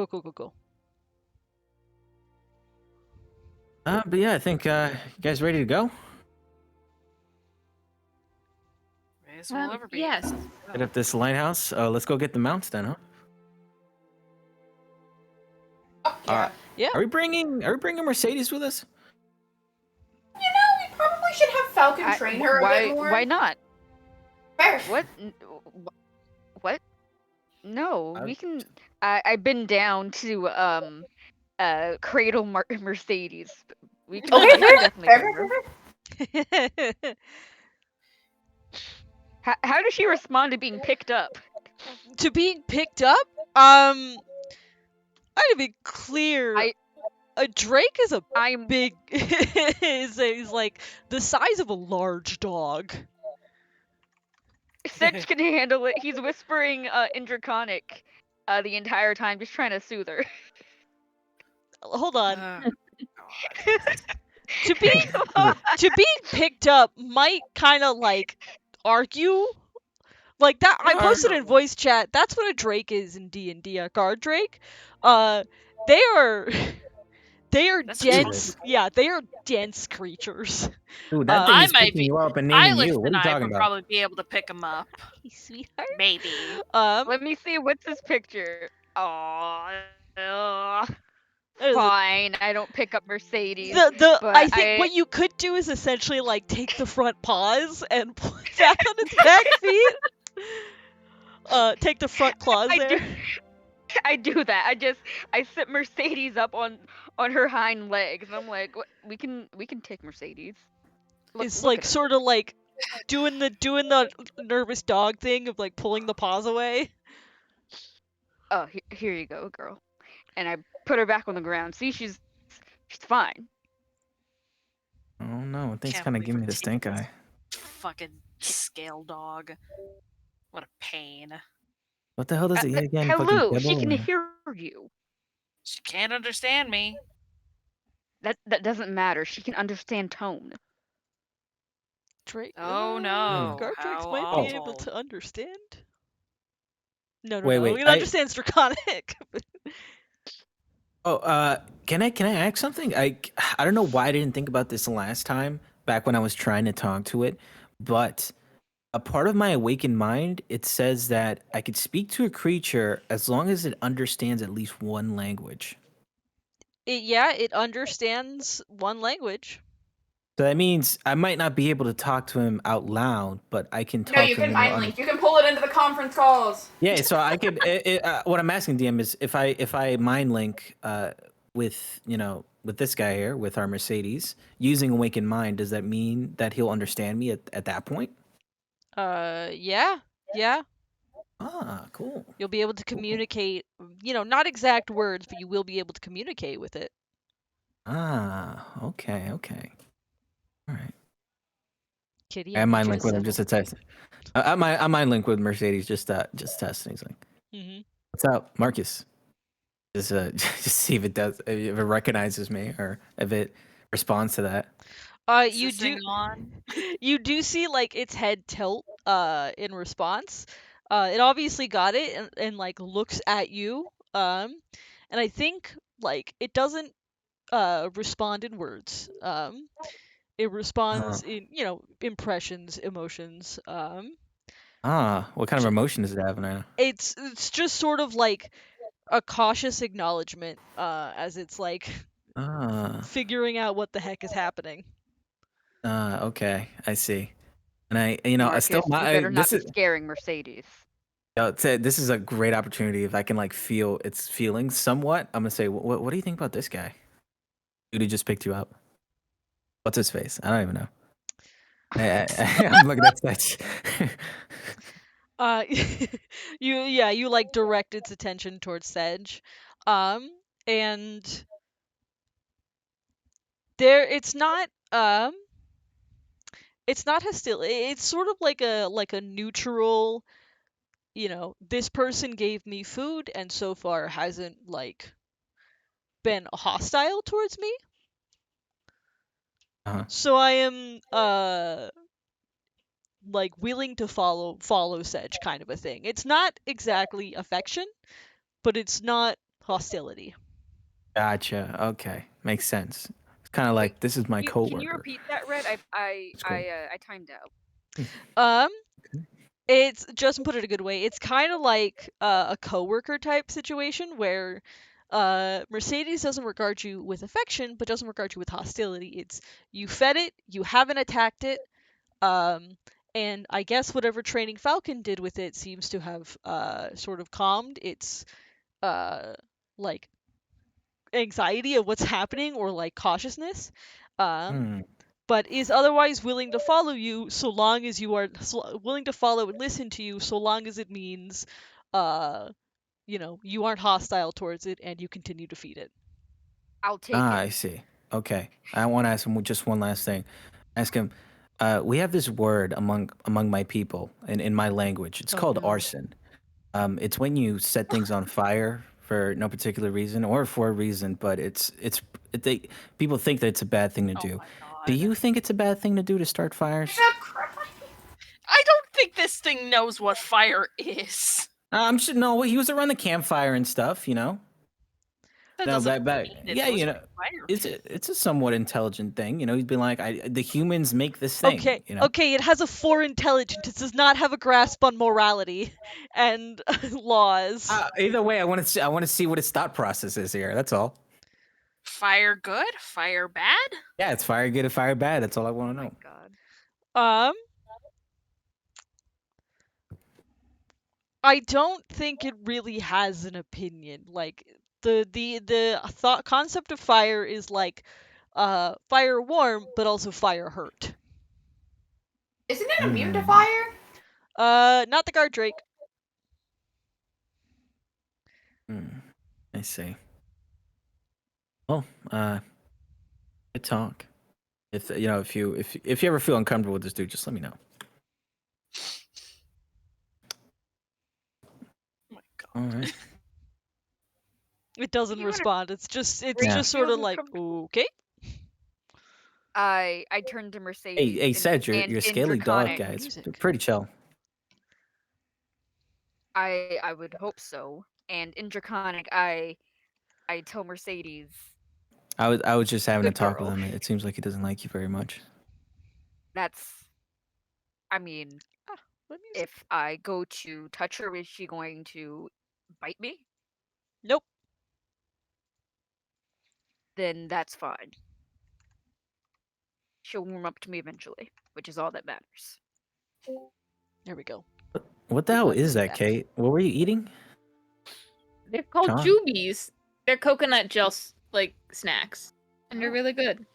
But yeah, I think you guys ready to go? May as well ever be. Yes. Hit up this lighthouse. Let's go get the mounts then, huh? Oh, yeah. Yeah. Are we bringing Mercedes with us? We probably should have Falcon train her a bit more. Why not? Fair. What? What? No, we can. I've been down to Cradle Mercedes. We can, Okay, we can fair. definitely Fair. bring her. How does she respond to being picked up? To being picked up? I to be clear. A Drake is I'm big. is like the size of a large dog. Sedge can handle it. He's whispering in Draconic the entire time, just trying to soothe her. Hold on. God. To being picked up might kind of like argue like that. I posted in voice chat. That's what a Drake is in D&D. A guard Drake. They are That's dense. Yeah, they are dense creatures. Dude, that I thing is might picking be- you up and naming Ylif you. What and are you I talking would about? probably be able to pick him up. Sweetheart. Maybe. Let me see. What's this picture? Aww. there's a- Fine. I don't pick up Mercedes. but I think what you could do is essentially like take the front paws and put that on its back feet. Take the front claws there. I do that. I sit Mercedes up on her hind legs, and I'm like, what? We can take Mercedes. It's Look like at her. sort of like doing the nervous dog thing of like pulling the paws away. Oh, here you go, girl. And I put her back on the ground. See, she's fine. Oh no, things Can't kind of believe give me we're the stink taking eye. Fucking scale dog. What a pain. What the hell does it eat again? Hello, Fucking she kibble can and- hear you. She can't understand me. That doesn't matter. She can understand tone. Drake. Oh no! Gardrakes How might be able awful. to understand. No, Wait, no. wait, It understands Draconic. Oh, can I ask something? I don't know why I didn't think about this last time back when I was trying to talk to it, but a part of my awakened mind, it says that I could speak to a creature as long as it understands at least one language. It understands one language. So that means I might not be able to talk to him out loud, but I can No, talk you to him. can mind link. You can pull it into the conference calls. Yeah, so I could. What I'm asking DM is if I mind link with with this guy here with our Mercedes using awakened mind, does that mean that he'll understand me at that point? Yeah. Ah, cool. You'll be able to communicate. Not exact words, but you will be able to communicate with it. Ah, okay. All right. Kitty, I I mind need you link to with him settle. just to test. I mind link with Mercedes just testing. He's like, Mm-hmm. "What's up, Marcus?" Just just see if if it recognizes me or if it responds to that. You do. Insisting on. You do see like its head tilt in response. It obviously got it and like looks at you. And I think like it doesn't respond in words. It responds in impressions, emotions. What kind of emotion does it have now? It's just sort of like a cautious acknowledgement as it's like Ah, figuring out what the heck is happening. okay, I see. And I Marcus, still you better not this be is scaring Mercedes. this is a great opportunity if I can like feel its feelings somewhat. I'm gonna say, what do you think about this guy? Dude who just picked you up. What's his face? I don't even know. I'm looking at that. Uh, you like direct its attention towards Sedge, and it's not hostile. It's sort of like a neutral. This person gave me food and so far hasn't like been hostile towards me. Uh-huh. So I am like willing to follow Sedge kind of a thing. It's not exactly affection, but it's not hostility. Gotcha. Okay, makes sense. It's kind of like this is my Can you coworker. repeat that, Red? It's cool. I timed out. It's Justin put it a good way. It's kind of like a coworker type situation where Mercedes doesn't regard you with affection, but doesn't regard you with hostility. It's you fed it, you haven't attacked it, and I guess whatever training Falcon did with it seems to have sort of calmed its like anxiety of what's happening or like cautiousness. Hmm. But is otherwise willing to follow you so long as you are willing to follow and listen to you so long as it means you aren't hostile towards it and you continue to feed it. I'll take I it. see. Okay, I want to ask him just one last thing. Ask him. We have this word among my people in my language. It's Oh, called no. arson. It's when you set things on fire for no particular reason or for a reason, but they people think that it's a bad thing to Oh do. my god. Do you think it's a bad thing to do to start fires? I don't think this thing knows what fire is. I'm sure. No, he was around the campfire and stuff. That No, doesn't back. mean it Yeah, knows what fire is. it's a somewhat intelligent thing. He'd be like, the humans make this thing. Okay, it has a 4 intelligence. It does not have a grasp on morality and laws. Either way, I want to see what its thought process is here. That's all. Fire good? Fire bad? Yeah, it's fire good or fire bad. That's all I want Oh to my know. god. I don't think it really has an opinion. Like the thought concept of fire is like fire warm but also fire hurt. Isn't it immune to Hmm. fire? Not the guard Drake. I see. Well, good talk. If if you ever feel uncomfortable with this dude, just let me know. Oh my god. All right. It doesn't You wanna- respond. It's just Yeah. sort of like Feels okay. I turned to Mercedes. Hey, and- Sedge, you're and a in scaly dog, Draconic, guys. Music. Pretty chill. I would hope so. And in Draconic, I tell Mercedes, I was just having a Good talk with girl. him. It seems like he doesn't like you very much. that's, I mean, What music? if I go to touch her, is she going to bite me? Nope. Then that's fine. She'll warm up to me eventually, which is all that matters. There we go. What the Good hell luck is with that, that. Kate? What were you eating? They're called Sean? jubies. They're coconut gel like snacks, and they're really good.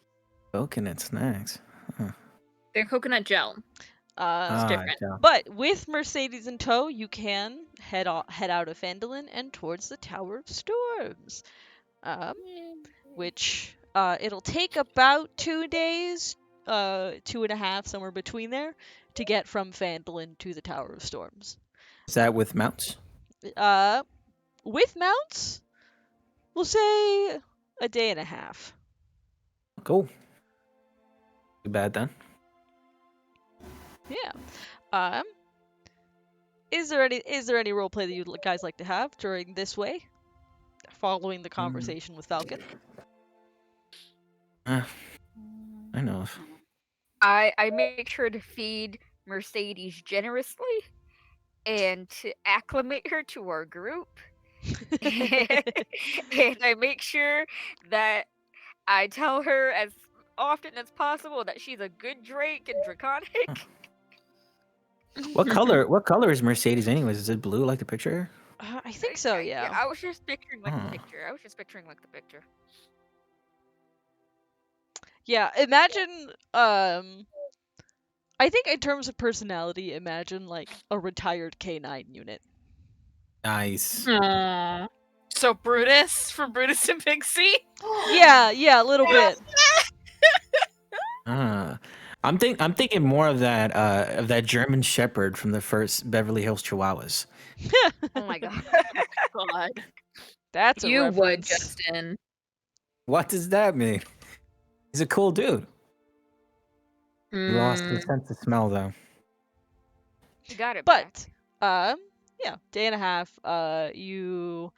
Coconut snacks. They're coconut gel. different. yeah. But with Mercedes in tow, you can head out of Phandalin and towards the Tower of Storms, which it'll take about 2 days, 2.5, somewhere between there, to get from Phandalin to the Tower of Storms. Is that with mounts? With mounts, we'll say a day and a half. Cool. Too bad then. Yeah. Is there any role play that you guys like to have during this way, following the conversation with Falcon? I know. I make sure to feed Mercedes generously and to acclimate her to our group. And I make sure that I tell her as often as possible that she's a good Drake and Draconic. What color is Mercedes anyways? Is it blue like the picture? I think so. Yeah. I was just picturing like Huh. the picture. I was just picturing like the picture. Yeah. Imagine. I think in terms of personality, imagine like a retired K9 unit. Nice. Aww. So Brutus from Brutus and Pixie. Yeah. Yeah. A little bit. I'm thinking more of that German Shepherd from the first Beverly Hills Chihuahuas. Oh my god. God. That's a You would, reference. Justin. What does that mean? He's a cool dude. He lost his Mm. sense of smell though. You got it. back. But yeah, day and a half. You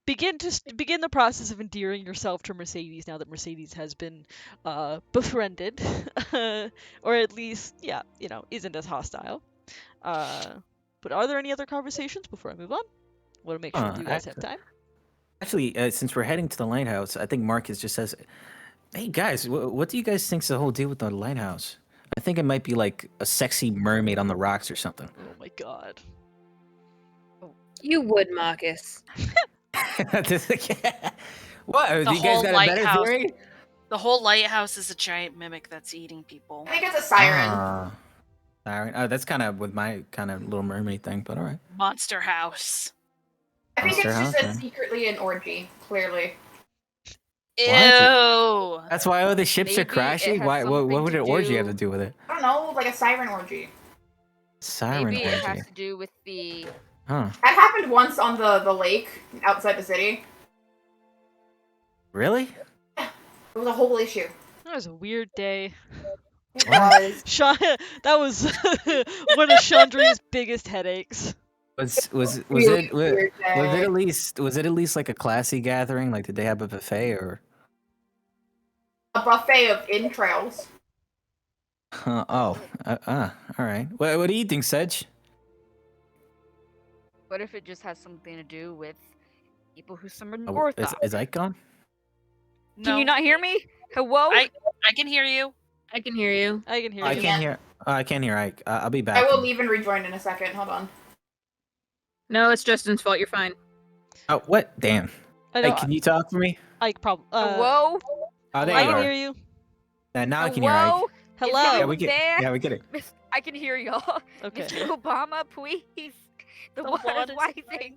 begin the process of endearing yourself to Mercedes now that Mercedes has been befriended, or at least isn't as hostile. But are there any other conversations before I move on? Want to make sure you guys have time. Actually, since we're heading to the lighthouse, I think Marcus just says, "Hey guys, what do you guys think's the whole deal with the lighthouse? I think it might be like a sexy mermaid on the rocks or something." Oh my god. You would, Marcus. What? Do The you guys whole got a better lighthouse. theory? The whole lighthouse is a giant mimic that's eating people. I think it's a siren. Siren. Oh, that's kind of with my kind of Little Mermaid thing, but all right. Monster house. I think Monster it's just House, a yeah. secretly an orgy, clearly. Ew. That's why all the ships Maybe are it crashing. has Why? What something would to an orgy have do- to do with it? I don't know, like a siren orgy. Siren Maybe it orgy. has to do with the. Huh? That happened once on the lake outside the city. Really? It was a whole issue. That was a weird day. It was. That was one of Chandri's biggest headaches. Was Really it weird day. was it at least like a classy gathering? Like did they have a buffet or? A buffet of entrails. All right. What do you think, Sedge? What if it just has something to do with people who summoned Oh, Gorthok? is Ike gone? Can No, you not hear me? Hello? I can hear you. I can hear you. I can hear I you. can't hear. I can't hear Ike. I'll be back. I will leave and rejoin in a second. Hold on. No, it's Justin's fault. You're fine. Oh, what? Damn. I Hey, know. can you talk for me? Hello? Oh, there I you can are. hear you. Now I can hear Ike. Hello? Hello. Yeah, anyone we get. there? Yeah, we get it. I can hear y'all. Okay. Mr. Obama, please. The water's rising.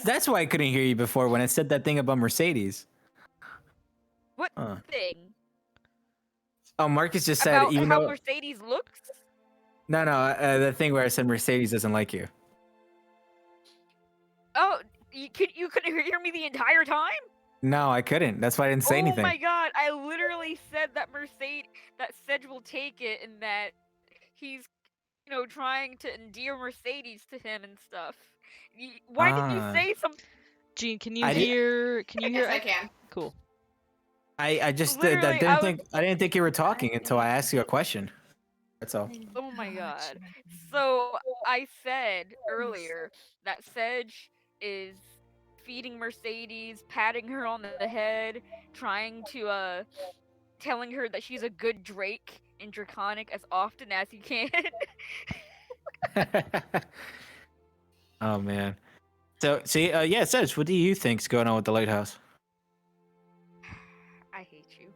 That's why I couldn't hear you before when I said that thing about Mercedes. What Huh. thing? Oh, Marcus just said About even how though Mercedes looks? no, the thing where I said Mercedes doesn't like you. Oh, you couldn't hear me the entire time? No, I couldn't. That's why I didn't say anything. Oh my god, I literally said that Sedge will take it and that he's, trying to endear Mercedes to him and stuff. Why didn't you Ah. say something? Jean, can you I did- hear? Can you Yes, hear? I can. Cool. I just Literally, I didn't think you were talking until I asked you a question. That's all. Oh my god. So I said earlier that Sedge is feeding Mercedes, patting her on the head, trying to telling her that she's a good Drake in Draconic as often as he can. Oh man. So see, yeah, Sedge, what do you think's going on with the lighthouse? I hate you.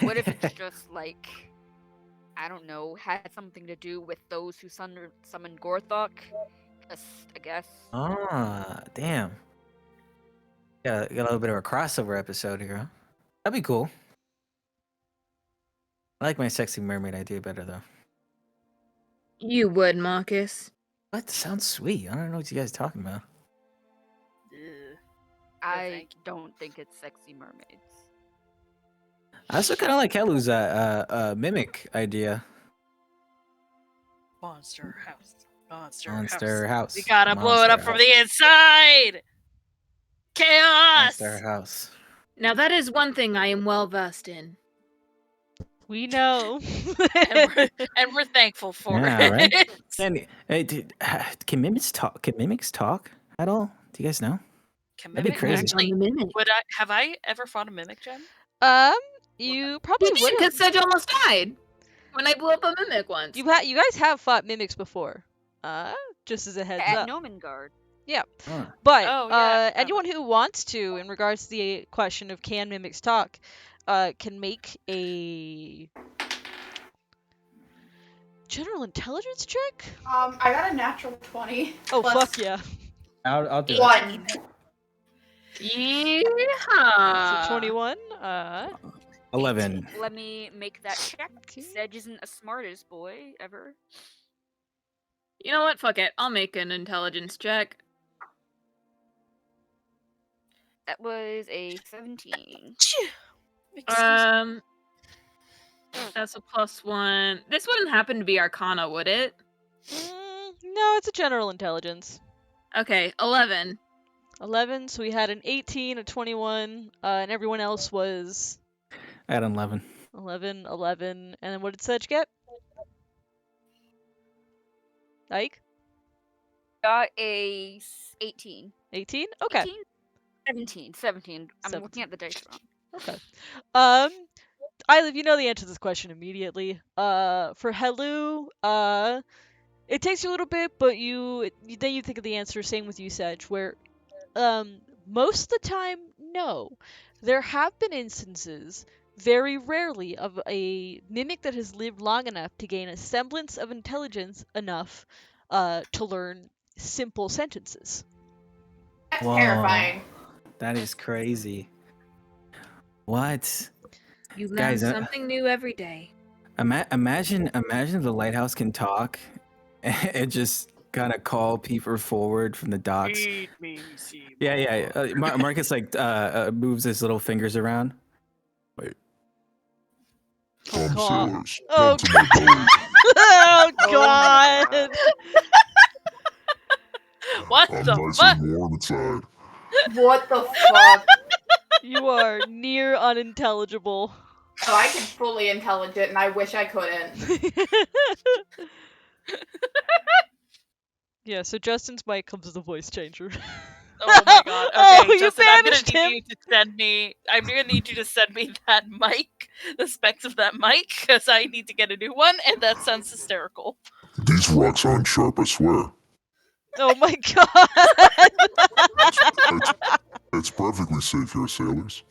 What if it's just like, I don't know, had something to do with those who summoned Gorthok? I guess. Ah, damn. Got a little bit of a crossover episode here, huh? That'd be cool. I like my sexy mermaid idea better though. You would, Marcus. What? Sounds sweet. I don't know what you guys are talking about. Ugh. I thank you. don't think it's sexy mermaids. I also kind of like Helu's mimic idea. Monster house. Monster house. We gotta blow it up from the inside. Chaos. Monster house. Now that is one thing I am well versed in. We know. And we're thankful for Yeah, it. right? And, hey, dude, can mimics talk? Can mimics talk at all? Do you guys know? Can That'd be mimic- crazy. Actually, Mimic. have I ever fought a mimic, Jen? You probably You did, would because have. Sedge almost died when I blew up a mimic once. You guys have fought mimics before. Just as a heads At up. Nomengard. Huh. But Oh, yeah. anyone who wants to, in regards to the question of can mimics talk, can make a general intelligence check. I got a natural 20. Oh plus fuck yeah! I'll do it. 1. Yeah. So 21. 11. Let me make that check. Okay. Sedge isn't a smartest boy ever. You know what? Fuck it. I'll make an intelligence check. That was a 17. Um, that's a +1. This wouldn't happen to be Arcana, would it? No, it's a general intelligence. Okay, 11. 11. So we had an 18, a 21, and everyone else was I had an 11. 11, 11, and then what did Sedge get? Ike? Got a 18. 18? Okay. 18? 17. 17. I'm looking at the dice wrong. Okay. Isla, you know the answer to this question immediately. For Helu, it takes you a little bit, but then you think of the answer. Same with you, Sedge, where, most of the time, no. There have been instances, very rarely, of a mimic that has lived long enough to gain a semblance of intelligence enough, to learn simple sentences. That's Whoa. terrifying. That is crazy. What? You learn Guys, something new every day. Imagine the lighthouse can talk and just kind of call people forward from the docks. Feed me, Seymour. Yeah. Marcus moves his little fingers around. Oh, God. sailors, Oh, come to my boat. Oh, my God! What I'm the nice fuck? and warm inside. What the fuck? You are near unintelligible. Oh, I can fully intelligent, and I wish I couldn't. Yeah, so Justin's mic comes as a voice changer. Oh my god. Okay, Oh, you Justin, I'm gonna banished need him. you to send me. I'm gonna need you to send me that mic, the specs of that mic, because I need to get a new one, and that sounds hysterical. These rocks aren't sharp, I swear. Oh my god! It's perfectly safe here, sailors.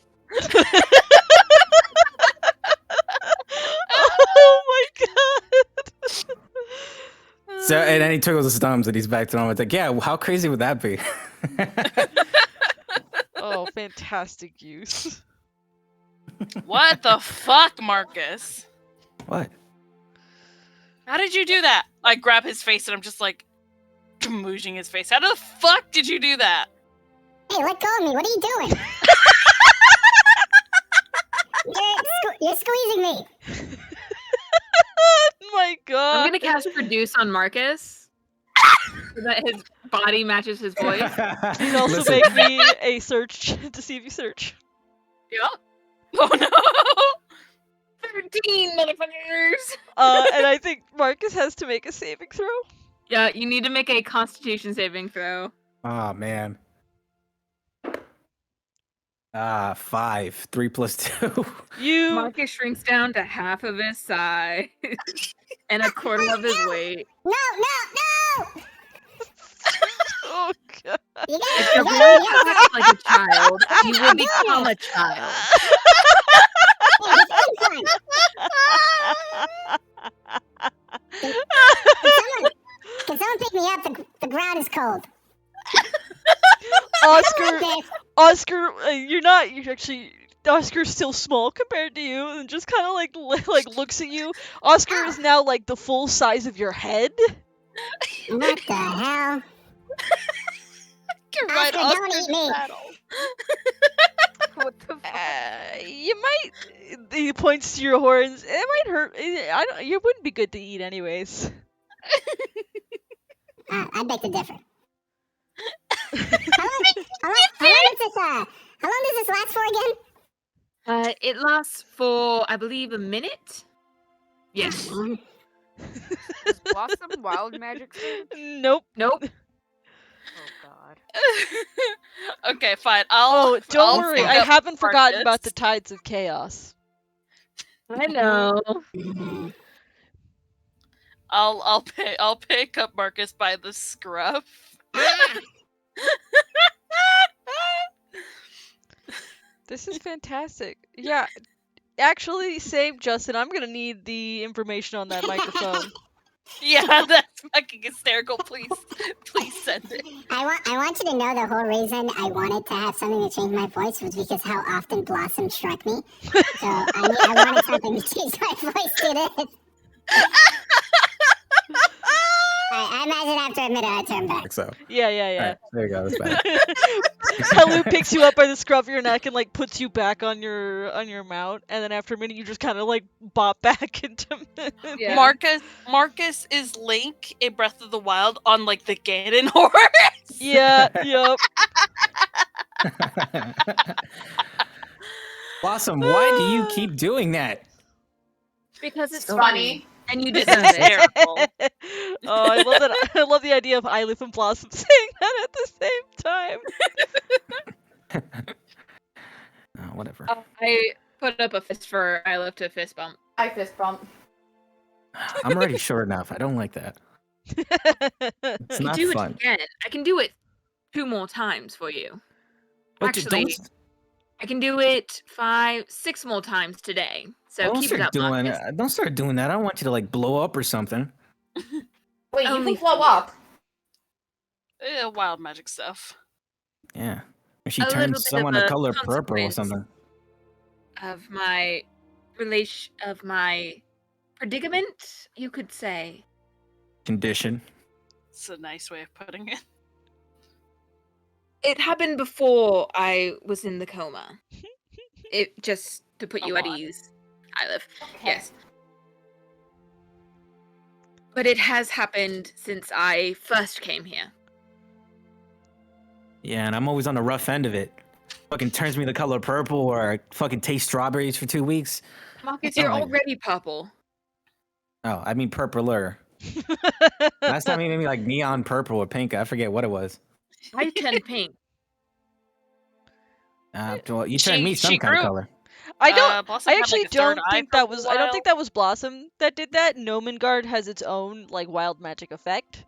Oh my god! So and then he twiggles his thumbs and he's back to normal. It's like, yeah, how crazy would that be? Oh, fantastic use. What the fuck, Marcus? What? How did you do that? I grab his face and I'm just like, smooshing his face. How the fuck did you do that? Hey, let go of me. What are you doing? You're squeezing me. My God. I'm gonna cast Produce on Marcus so that his body matches his voice. Please also Listen, make me a search to see if you search. Yep. Oh no! 13 motherfuckers. And I think Marcus has to make a saving throw. Yeah, you need to make a Constitution saving throw. Oh man. 5. 3 plus 2. You Marcus shrinks down to half of his size and a quarter of his weight. No, no, no! Oh God. You If gotta, you're you really gotta, act like a child, you will become a child. Can someone pick me up? The ground is cold. Oscar, Okay. Oscar, you're actually, Oscar's still small compared to you, and just kind of like looks at you. Oscar is now like the full size of your head. What the hell? You're right, Oscar, don't Oscar's eat me. battle. What the fuck? You might. He points to your horns. It might hurt. I don't. You wouldn't be good to eat anyways. I beg to differ. How long does this last for again? It lasts for, I believe, a minute? Yes. Does Blossom wild magic thing? Nope. Nope. Oh God. Okay, fine. I'll. Oh, don't I'll worry. pick I up haven't forgotten about the Marcus. tides of chaos. I know. I'll pick up Marcus by the scruff. This is fantastic. Yeah. Actually, save Justin. I'm gonna need the information on that microphone. Yeah, that's fucking hysterical. Please send it. I want you to know the whole reason I wanted to have something to change my voice was because how often Blossom struck me. So I wanted something to change my voice to this. I imagine after a minute I turn back. So, Yeah. alright, there you go. That's better. Helu picks you up by the scruff of your neck and like puts you back on your mount, and then after a minute you just kind of like bop back into. Yeah. Marcus is Link in Breath of the Wild on like the Ganon horse. Yeah. Yep. Blossom, why do you keep doing that? Because it's So funny. And you This deserve is it. terrible. Oh, I love that. I love the idea of Eilif and Blossom saying that at the same time. Oh, whatever. I put up a fist for I love to fist bump. I fist bump. I'm already short enough. I don't like that. It's I not can do fun. it again. I can do it 2 more times for you. But just Actually, I can do it 5, 6 more times today. So don't keep it start up, doing Marcus. Don't start doing that. I don't want you to like blow up or something. Wait, you Only can blow up. Wild magic stuff. Yeah. Or she A little bit turns of someone the a color purple or consequence. something. Of my predicament, you could say. Condition. It's a nice way of putting it. It happened before I was in the coma. It just to put you at lot. ease. I live. Okay. Yes. But it has happened since I first came here. Yeah, and I'm always on the rough end of it. Fucking turns me the color purple, or I fucking taste strawberries for 2 weeks. Marcus, Oh you're my- already purple. Oh, I mean purpler. Last time he made me like neon purple or pink. I forget what it was. I turned pink. Well, you turned me She some kind of grew. color. I don't. Blossom I had, like, actually a third don't eye think for that a was. I don't think while. that was Blossom that did that. Nomengard has its own like wild magic effect.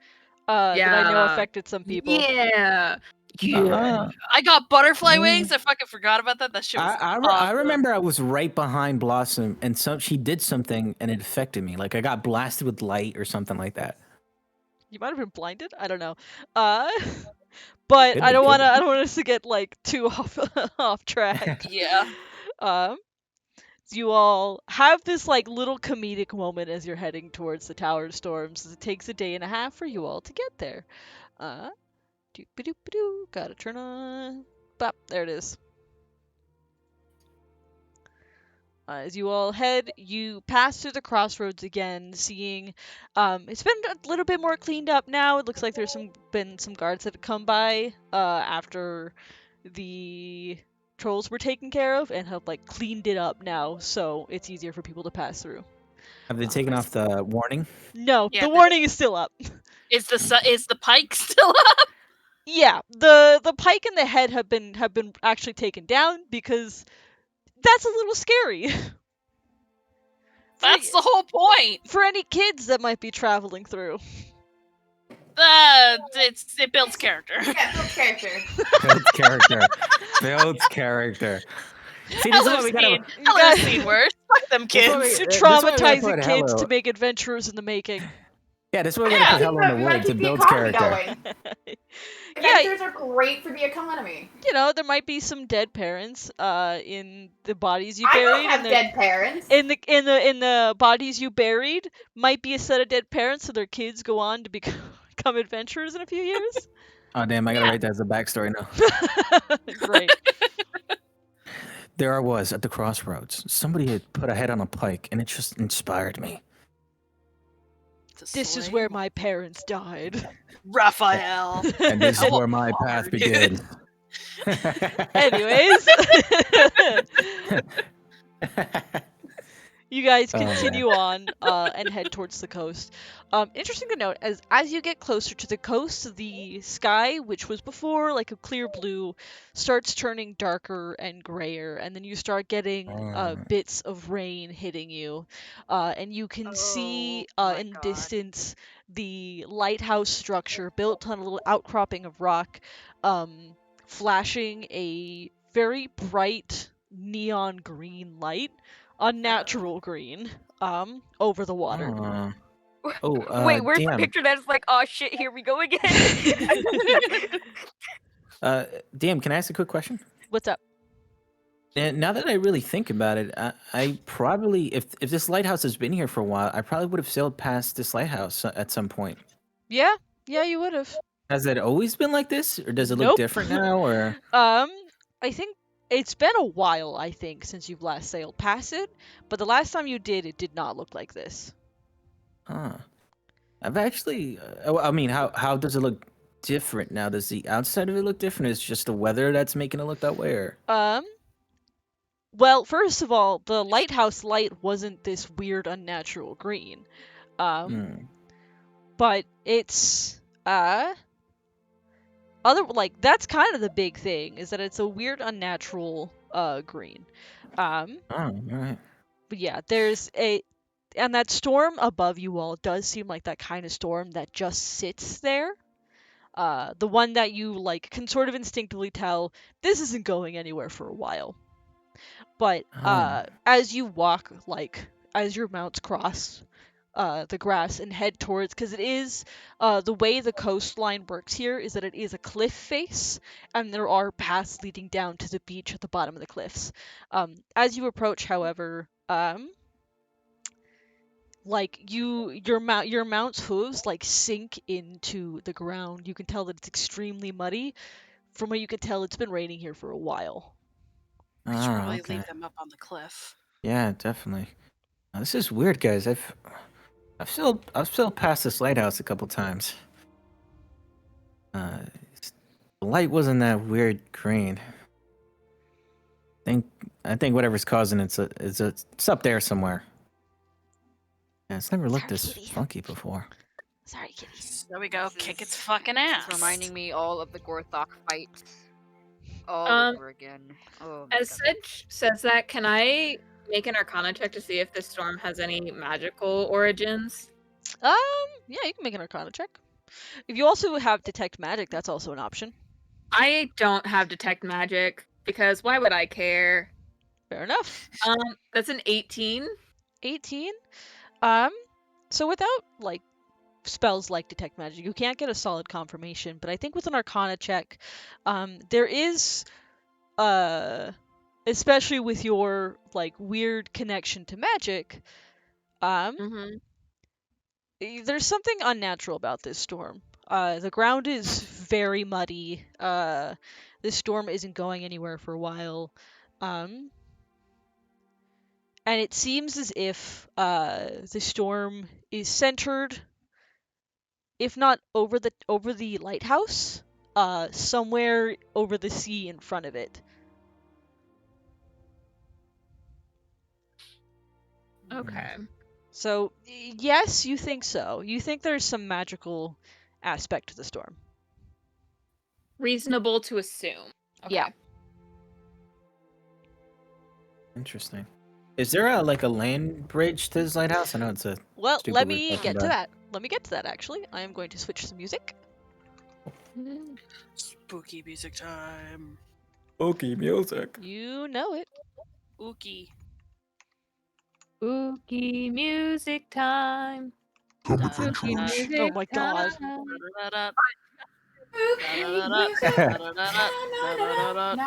That I know Yeah. affected some people. Yeah. I got butterfly Mm. wings. I fucking forgot about that. That shit was I awesome. remember I was right behind Blossom, and she did something, and it affected me. Like I got blasted with light or something like that. You might have been blinded. I don't know. But Could I be, don't could want to. be. I don't want us to get like too off track. Yeah. So you all have this like little comedic moment as you're heading towards the Tower of Storms. It takes a day and a half for you all to get there. Doop-a-doop-a-doo. Gotta turn on. Bop. There it is. As you all head, you pass through the crossroads again, seeing it's been a little bit more cleaned up now. It looks like there's been some guards that have come by after the trolls were taken care of and have like cleaned it up now, so it's easier for people to pass through. Have they taken off the warning? No, Yeah, the warning is still up. Is the pike still up? Yeah, the pike and the head have been actually taken down because that's a little scary. That's the whole point. For any kids that might be traveling through. It builds character. Yeah, build character. Builds character. Builds character. See, this is why we gotta. Hello, scene words. Fuck them That's why kids. we- To that's why we gotta traumatize put the kids Hello. to make adventurers in the making. Yeah, that's why we Yeah. gotta put Hello in the We gotta Woods. It keep the builds economy character. going. Adventures are great for the economy. You know, there might be some dead parents in the bodies you I buried. don't have and dead parents. in the bodies you buried might be a set of dead parents, so their kids go on to become adventurers in a few years. Oh damn! I gotta write that as a backstory now. Great. There I was at the crossroads. Somebody had put a head on a pike, and it just inspired me. This is where my parents died. Raphael. And this is How where my path hard. begins. Anyways, you guys Oh, man. continue on and head towards the coast. Interesting to note, as you get closer to the coast, the sky, which was before like a clear blue, starts turning darker and grayer, and then you start getting bits of rain hitting you, and you can see my in the God. distance the lighthouse structure built on a little outcropping of rock, flashing a very bright neon green light, unnatural green, over the water. Wait, where's the DM, picture that's like, oh shit, here we go again? DM, can I ask a quick question? What's up? And now that I really think about it, I probably, if this lighthouse has been here for a while, I probably would have sailed past this lighthouse at some point. Yeah, you would have. Has it always been like this, or does it look Nope. different now? Or I think it's been a while, I think, since you've last sailed past it, but the last time you did, it did not look like this. huh? I've actually, I mean, how does it look different now? Does the outside of it look different? Is it just the weather that's making it look that way? Or? Well, first of all, the lighthouse light wasn't this weird unnatural green. But it's that's kind of the big thing, is that it's a weird unnatural green. Oh, all right. But yeah, and that storm above you all does seem like that kind of storm that just sits there. The one that you like can sort of instinctively tell this isn't going anywhere for a while. But as you walk, like as your mounts cross the grass and head towards, because it is the way the coastline works here is that it is a cliff face, and there are paths leading down to the beach at the bottom of the cliffs. As you approach, however, like your mount's hooves like sink into the ground. You can tell that it's extremely muddy. From what you can tell, it's been raining here for a while. We should Ah, probably okay. leave them up on the cliff. Yeah, definitely. Now, this is weird, guys. I've sailed past this lighthouse a couple times. The light wasn't that weird green. I think whatever's causing it's up there somewhere. Yeah, it's never looked this Kitty. funky before. Sorry, kitties. There we go. This Kick is- its fucking ass. It's reminding me all of the Gorthok fights all over again. Oh my As God. Sedge says that, can I make an Arcana check to see if this storm has any magical origins? Yeah, you can make an Arcana check. If you also have Detect Magic, that's also an option. I don't have Detect Magic because why would I care? Fair enough. That's an 18. 18. So without like spells like Detect Magic, you can't get a solid confirmation, but I think with an Arcana check, there is, especially with your like weird connection to magic, Mm-hmm. there's something unnatural about this storm. The ground is very muddy. This storm isn't going anywhere for a while. and it seems as if the storm is centered, if not over the lighthouse, somewhere over the sea in front of it. Okay. So yes, you think so. You think there's some magical aspect to the storm. Reasonable to assume. Okay. Yeah. Interesting. Is there a land bridge to this lighthouse? I know it's a Well, stupid let we're me talking get to about. that. Let me get to that, actually. I am going to switch some music. Spooky music time. Spooky music. You know it. Ookie. Spooky music time. Come Spooky adventurers. music Oh my god. time.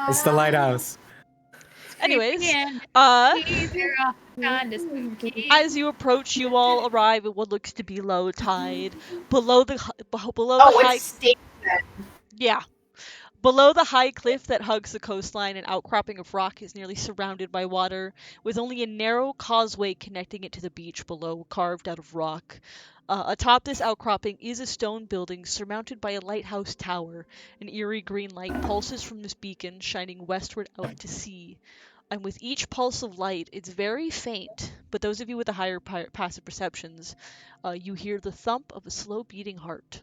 It's the lighthouse. Anyways, Again, uh, these are all kind of spooky. as you approach, you all arrive at what looks to be low tide. Below the Oh, high, it's state. yeah, below the high cliff that hugs the coastline, an outcropping of rock is nearly surrounded by water, with only a narrow causeway connecting it to the beach below, carved out of rock. Atop this outcropping is a stone building surmounted by a lighthouse tower. An eerie green light pulses from this beacon, shining westward out to sea. And with each pulse of light, it's very faint, but those of you with the higher passive perceptions, you hear the thump of a slow beating heart.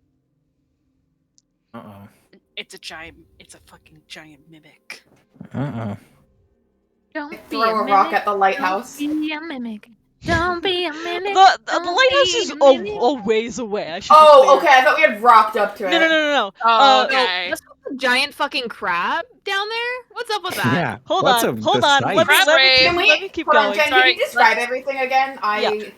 Uh-oh. It's a fucking giant mimic. Uh-oh. Don't be Throw a a rock mimic. at the lighthouse. Don't be a mimic. Don't be a mimic. The Don't lighthouse be is a mimic. a ways away. I should be Oh, clear. okay. I thought we had rocked up to it. No. Oh, No, okay. that's a giant fucking crab down there. What's up with that? Yeah. Hold what's on. up Hold the on. sight? Let Crab raid. Can we let me keep hold on, going. Jen, Sorry. can you describe everything again?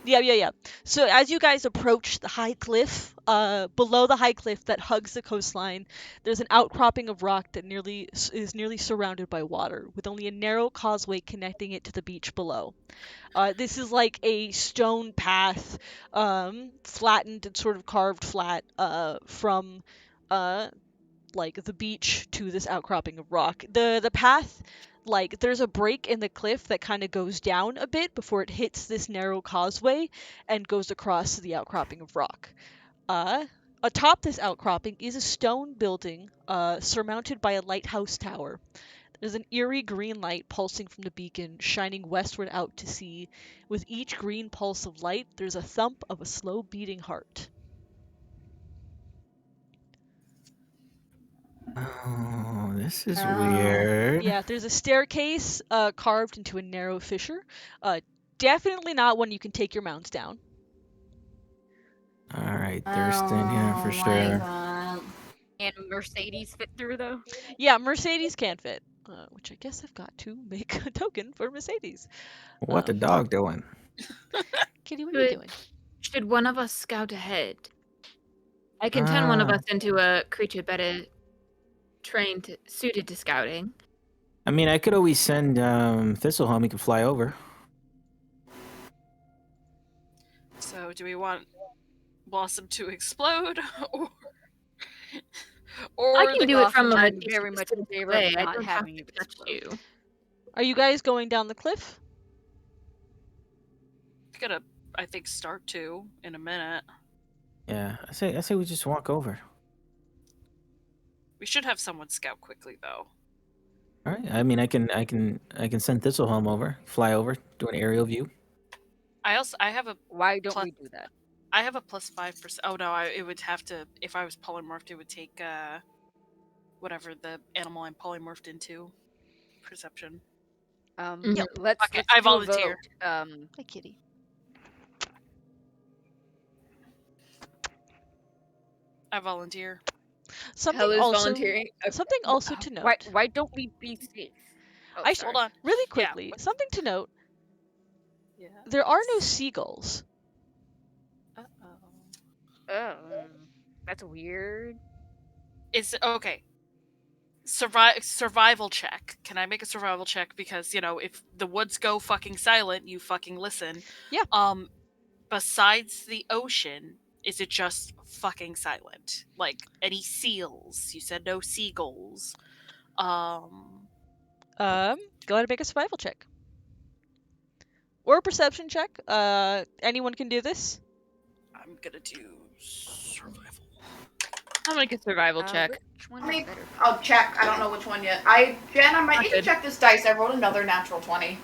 Yeah. So as you guys approach the high cliff, below the high cliff that hugs the coastline, there's an outcropping of rock that is nearly surrounded by water, with only a narrow causeway connecting it to the beach below. This is like a stone path, flattened and sort of carved flat, from like the beach to this outcropping of rock. The path, like there's a break in the cliff that kind of goes down a bit before it hits this narrow causeway and goes across the outcropping of rock. Atop this outcropping is a stone building surmounted by a lighthouse tower. There's an eerie green light pulsing from the beacon, shining westward out to sea. With each green pulse of light, there's a thump of a slow beating heart. Oh, this is Oh. weird. Yeah, there's a staircase carved into a narrow fissure. Definitely not one you can take your mounts down. All right, Thurston, yeah, for my sure. God. And Mercedes fit through though. Yeah, Mercedes can fit. Which I guess I've got to make a token for Mercedes. What the dog doing? Kitty, what are you Good. doing? Should one of us scout ahead? I can turn one of us into a creature better suited to scouting. I mean, I could always send Thistlehelm. He could fly over. So, do we want Blossom to explode, or I can the do it from a I'm very much in distance favor away. of I not don't have having to you touch explode. you. Are you guys going down the cliff? gonna, I think, start to in a minute. Yeah, I say we just walk over. We should have someone scout quickly, though. All right. I mean, I can send Thistlehelm over, fly over, do an aerial view. I have a Why don't Plus- we do that? I have a plus 5%. Oh no, it would have to, if I was polymorphed, it would take whatever the animal I'm polymorphed into. Perception. Yep. Let's Okay, let's I do a volunteer. vote. Hi, Kitty. I volunteer. Something Hella's also volunteering. something also to note. Why don't we be safe? Oh, I sorry. Hold on. Really Yeah, quickly, something to note. Yeah. There are no seagulls. Uh-oh. That's weird. It's okay. Survival check. Can I make a survival check? Because, if the woods go fucking silent, you fucking listen. Yeah. Besides the ocean, is it just fucking silent? Like, any seals? You said no seagulls. Go ahead and make a survival check. or a perception check. Anyone can do this. I'm gonna do survival. I'm gonna get survival check. Which one I mean, is better? I'll check. I don't know which one yet. Jen, I might need to check this dice. I rolled another natural 20.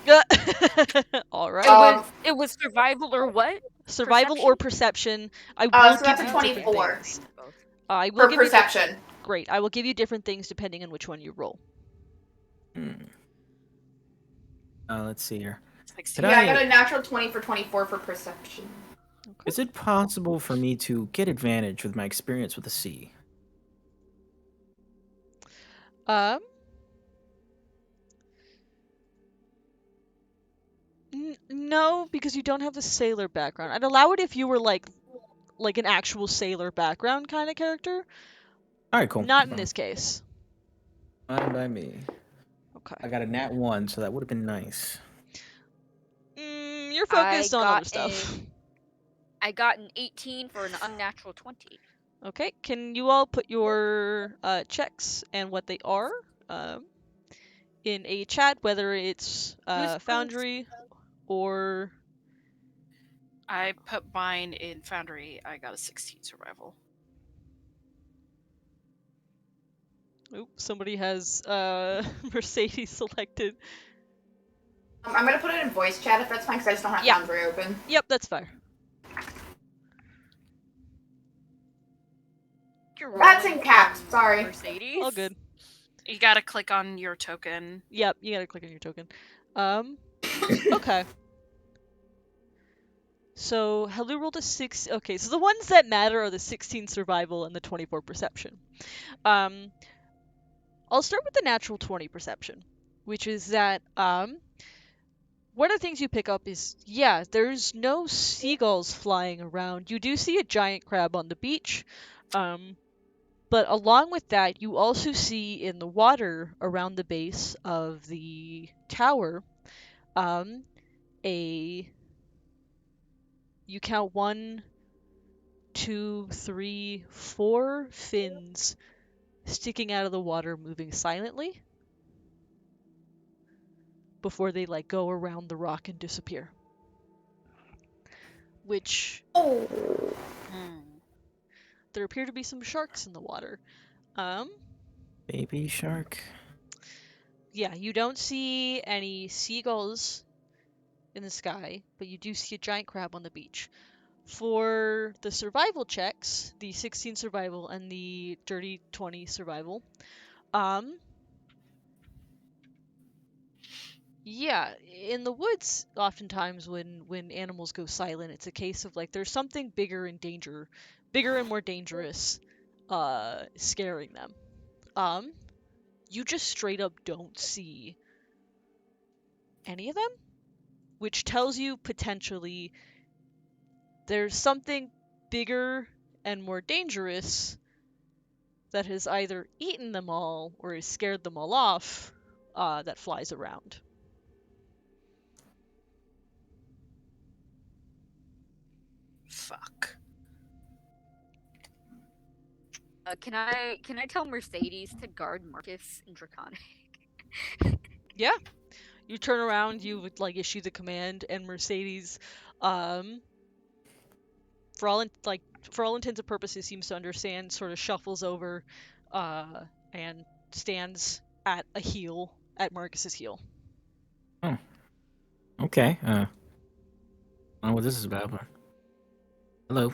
All right. It was survival or what? Survival or perception. I will So give that's a you 24. different things. I will For give you perception. Great. I will give you different things depending on which one you roll. Let's see here. Sixteen. Could Yeah, I I- got a natural 20 for 24 for perception. Is it possible for me to get advantage with my experience with the sea? No, because you don't have the sailor background. I'd allow it if you were like an actual sailor background kind of character. All right, cool. Not in this case. Fine by me. Okay. I got a nat 1, so that would have been nice. You're focused on other stuff. I got an 18 for an unnatural 20. Okay, can you all put your checks and what they are in a chat, whether it's Foundry or... I put mine in Foundry. I got a 16 survival. Oop, somebody has Mercedes selected. I'm gonna put it in voice chat if that's fine, because I just don't have Yeah. Foundry open. Yep, that's fair. That's in caps, sorry. Mercedes? All good. You gotta click on your token. Yep, you gotta click on your token. Okay. So, Helu rolled a 6. Okay, so the ones that matter are the 16 survival and the 24 perception. I'll start with the natural 20 perception, which is that, one of the things you pick up is, yeah, there's no seagulls flying around. You do see a giant crab on the beach, but along with that, you also see in the water around the base of the tower, you count 1, 2, 3, 4 fins sticking out of the water, moving silently before they like go around the rock and disappear. Which there appear to be some sharks in the water. Baby shark. Yeah, you don't see any seagulls in the sky, but you do see a giant crab on the beach. For the survival checks, the 16 survival and the dirty 20 survival, yeah, in the woods, oftentimes when animals go silent, it's a case of like there's something bigger and more dangerous, scaring them. You just straight up don't see any of them, which tells you potentially there's something bigger and more dangerous that has either eaten them all or has scared them all off, that flies around. Fuck. Can I tell Mercedes to guard Marcus and Draconic? Yeah. You turn around, you would like issue the command, and Mercedes, for all intents and purposes, seems to understand. Sort of shuffles over, and stands at Marcus's heel. Oh. Okay. I don't know what this is about, but... Hello.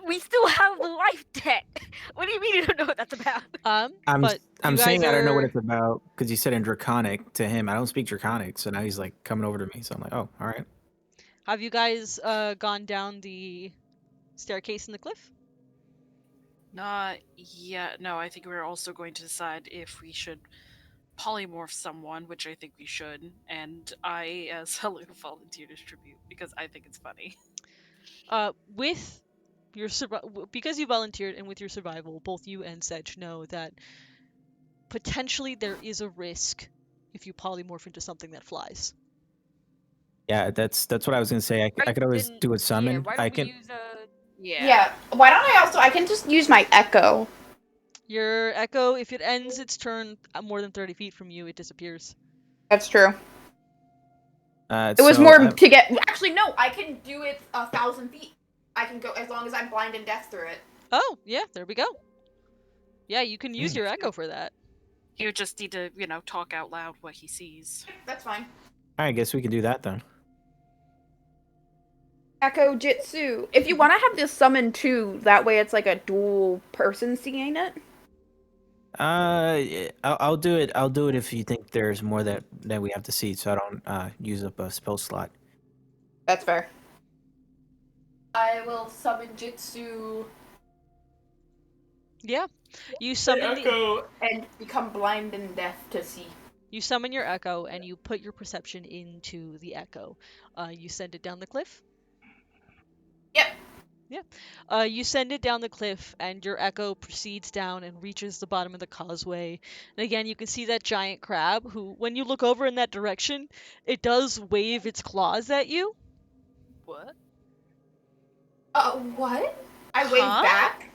We still have the life debt. What do you mean you don't know what that's about? I'm but I'm you saying guys I don't know what are- it's about because you said in Draconic to him. I don't speak Draconic, so now he's like coming over to me. So I'm like, oh, all right. Have you guys gone down the staircase in the cliff? Not yet. No, I think we're also going to decide if we should polymorph someone, which I think we should. And I, as Helu, volunteer to tribute because I think it's funny. With your because you volunteered and with your survival, both you and Sedge know that potentially there is a risk if you polymorph into something that flies. Yeah, that's what I was gonna say. I could always do a summon. Yeah, why don't I we can. use Yeah. Why don't I can just use my echo. Your echo, if it ends its turn more than 30 feet from you, it disappears. That's true. It was so more I- to get. Actually, no. I can do it 1,000 feet. I can go as long as I'm blind and deaf through it. Oh, yeah, there we go. Yeah, you can use Hmm. your echo for that. You just need to, talk out loud what he sees. That's fine. I guess we can do that then. Echo Jitsu. If you want to have this summon too, that way it's like a dual person seeing it. I'll do it. I'll do it if you think there's more that we have to see, so I don't use up a spell slot. That's fair. I will summon Jitsu. Yeah, you summon Echo and become blind and deaf to see. You summon your echo and you put your perception into the echo. You send it down the cliff. Yep. Yeah. You send it down the cliff, and your echo proceeds down and reaches the bottom of the causeway. And again, you can see that giant crab, who, when you look over in that direction, it does wave its claws at you. What? What? I waved Huh? back.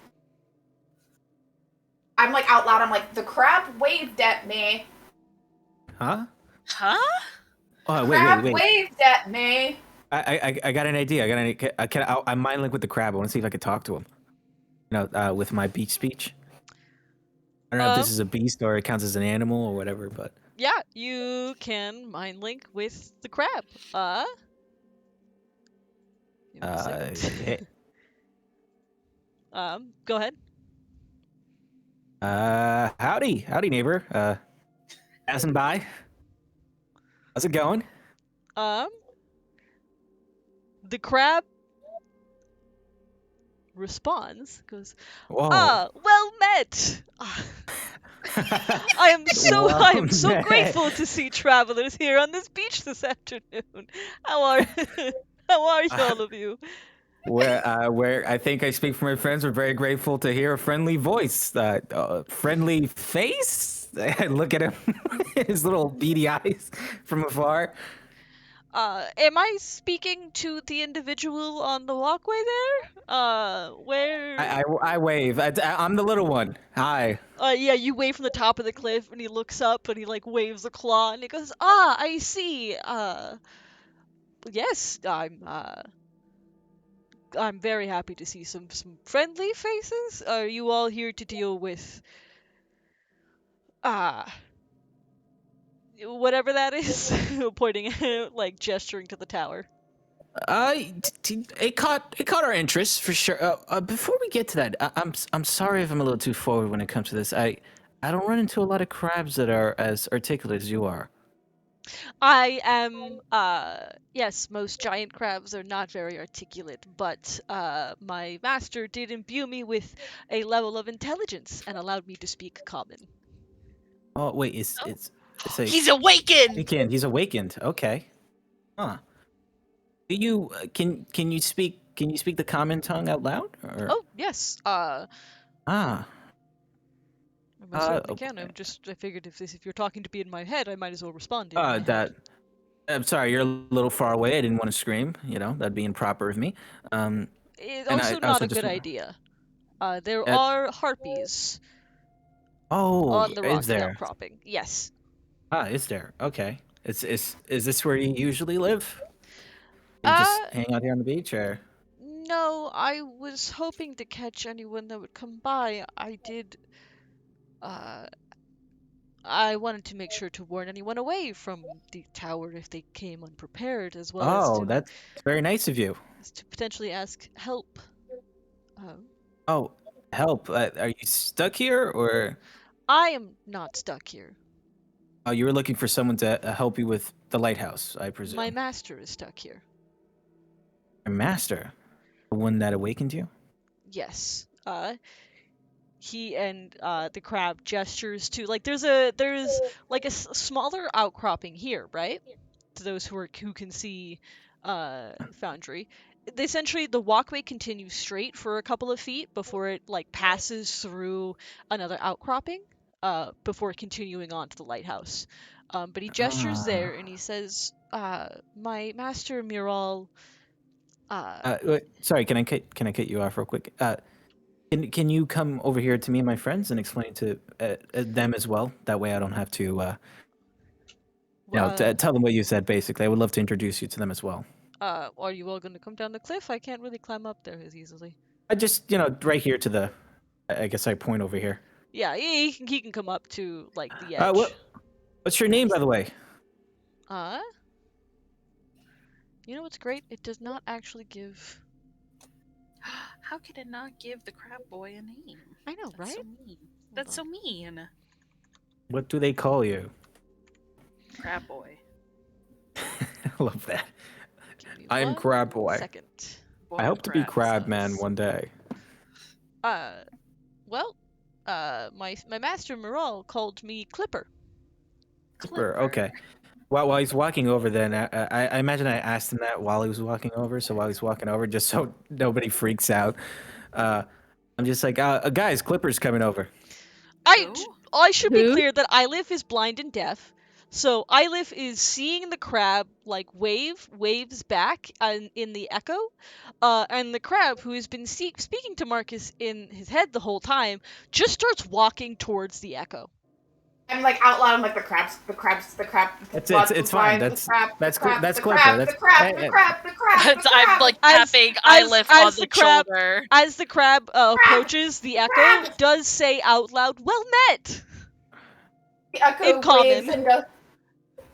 I'm like out loud. I'm like, the crab waved at me. Huh? Huh? Oh Crab wait. waved at me. I got an idea. I mind link with the crab. I want to see if I could talk to him. With my beach speech. I don't know if this is a beast or it counts as an animal or whatever, but Yeah, you can mind link with the crab. Give me a second. hey, Go ahead. howdy neighbor. Passing by. How's it going? The crab responds, goes, Whoa. well met. I am so Well met. grateful to see travelers here on this beach this afternoon. How are all of you? Where I think I speak for my friends. We're very grateful to hear a friendly voice, friendly face. I look at him, his little beady eyes from afar. Am I speaking to the individual on the walkway there? Where? I wave. I'm the little one. Hi. Yeah, you wave from the top of the cliff, and he looks up, and he like waves a claw, and he goes, "Ah, I see. Yes, I'm very happy to see some friendly faces. Are you all here to deal with, whatever that is?" Pointing at, like, gesturing to the tower. It caught our interest for sure. Before we get to that, I'm sorry if I'm a little too forward when it comes to this. I don't run into a lot of crabs that are as articulate as you are. I am, yes, most giant crabs are not very articulate, but, my master did imbue me with a level of intelligence and allowed me to speak common. Oh wait, it's a He's awakened! He's awakened. Okay. Huh. Do you can you speak the common tongue out loud? Or? Oh, yes, Ah. I most certainly okay. can. I figured if you're talking to me in my head, I might as well respond in my head. That. I'm sorry, you're a little far away. I didn't want to scream. That'd be improper of me. It's and also I not also a just good wa- idea. There are harpies Oh, on the is rocky there? outcropping. Yes. Ah, is there? Okay. Is this where you usually live? You just hang out here on the beach, or? No, I was hoping to catch anyone that would come by. I wanted to make sure to warn anyone away from the tower if they came unprepared, as well as Oh, that's very nice of you. to potentially ask help. Oh, help! Are you stuck here, or? I am not stuck here. Oh, you were looking for someone to help you with the lighthouse, I presume. My master is stuck here. Your master, the one that awakened you. Yes. He and the crab gestures to, like, there's like a smaller outcropping here, right? To those who can see Foundry. Essentially, the walkway continues straight for a couple of feet before it like passes through another outcropping, before continuing on to the lighthouse. But he gestures there and he says, "My master Miral." Sorry, can I cut you off real quick? Can you come over here to me and my friends and explain to them as well? That way I don't have to Tell them what you said. Basically, I would love to introduce you to them as well. Are you all gonna come down the cliff? I can't really climb up there as easily. I just, right here to the. I guess I point over here. Yeah, he can come up to like the edge. What's your name, by the way? You know what's great? It does not actually give. How could it not give the crab boy a name? I know, That's right? so mean. That's so mean. What do they call you? Crab boy. I love that. Give me I am one Crab Boy. Second. Boy I hope to be crab Crab Man sauce. one day. Well, my master Moral called me Clipper. Clipper. Okay. While he's walking over, then I imagine I asked him that while he was walking over. So while he's walking over, just so nobody freaks out, I'm just like, guys, Clipper's coming over. I should be Who? clear that Ilif is blind and deaf. So Ilif is seeing the crab like waves back in the echo, and the crab, who has been speaking to Marcus in his head the whole time, just starts walking towards the echo. I'm like out loud. I'm like the crab. It's fine. That's Clipper. The crab. I'm like As- tapping as- Ilif as on the the crab- shoulder. As the crab approaches, the echo Crab! does say out loud, "Well met." The echo In common. waves and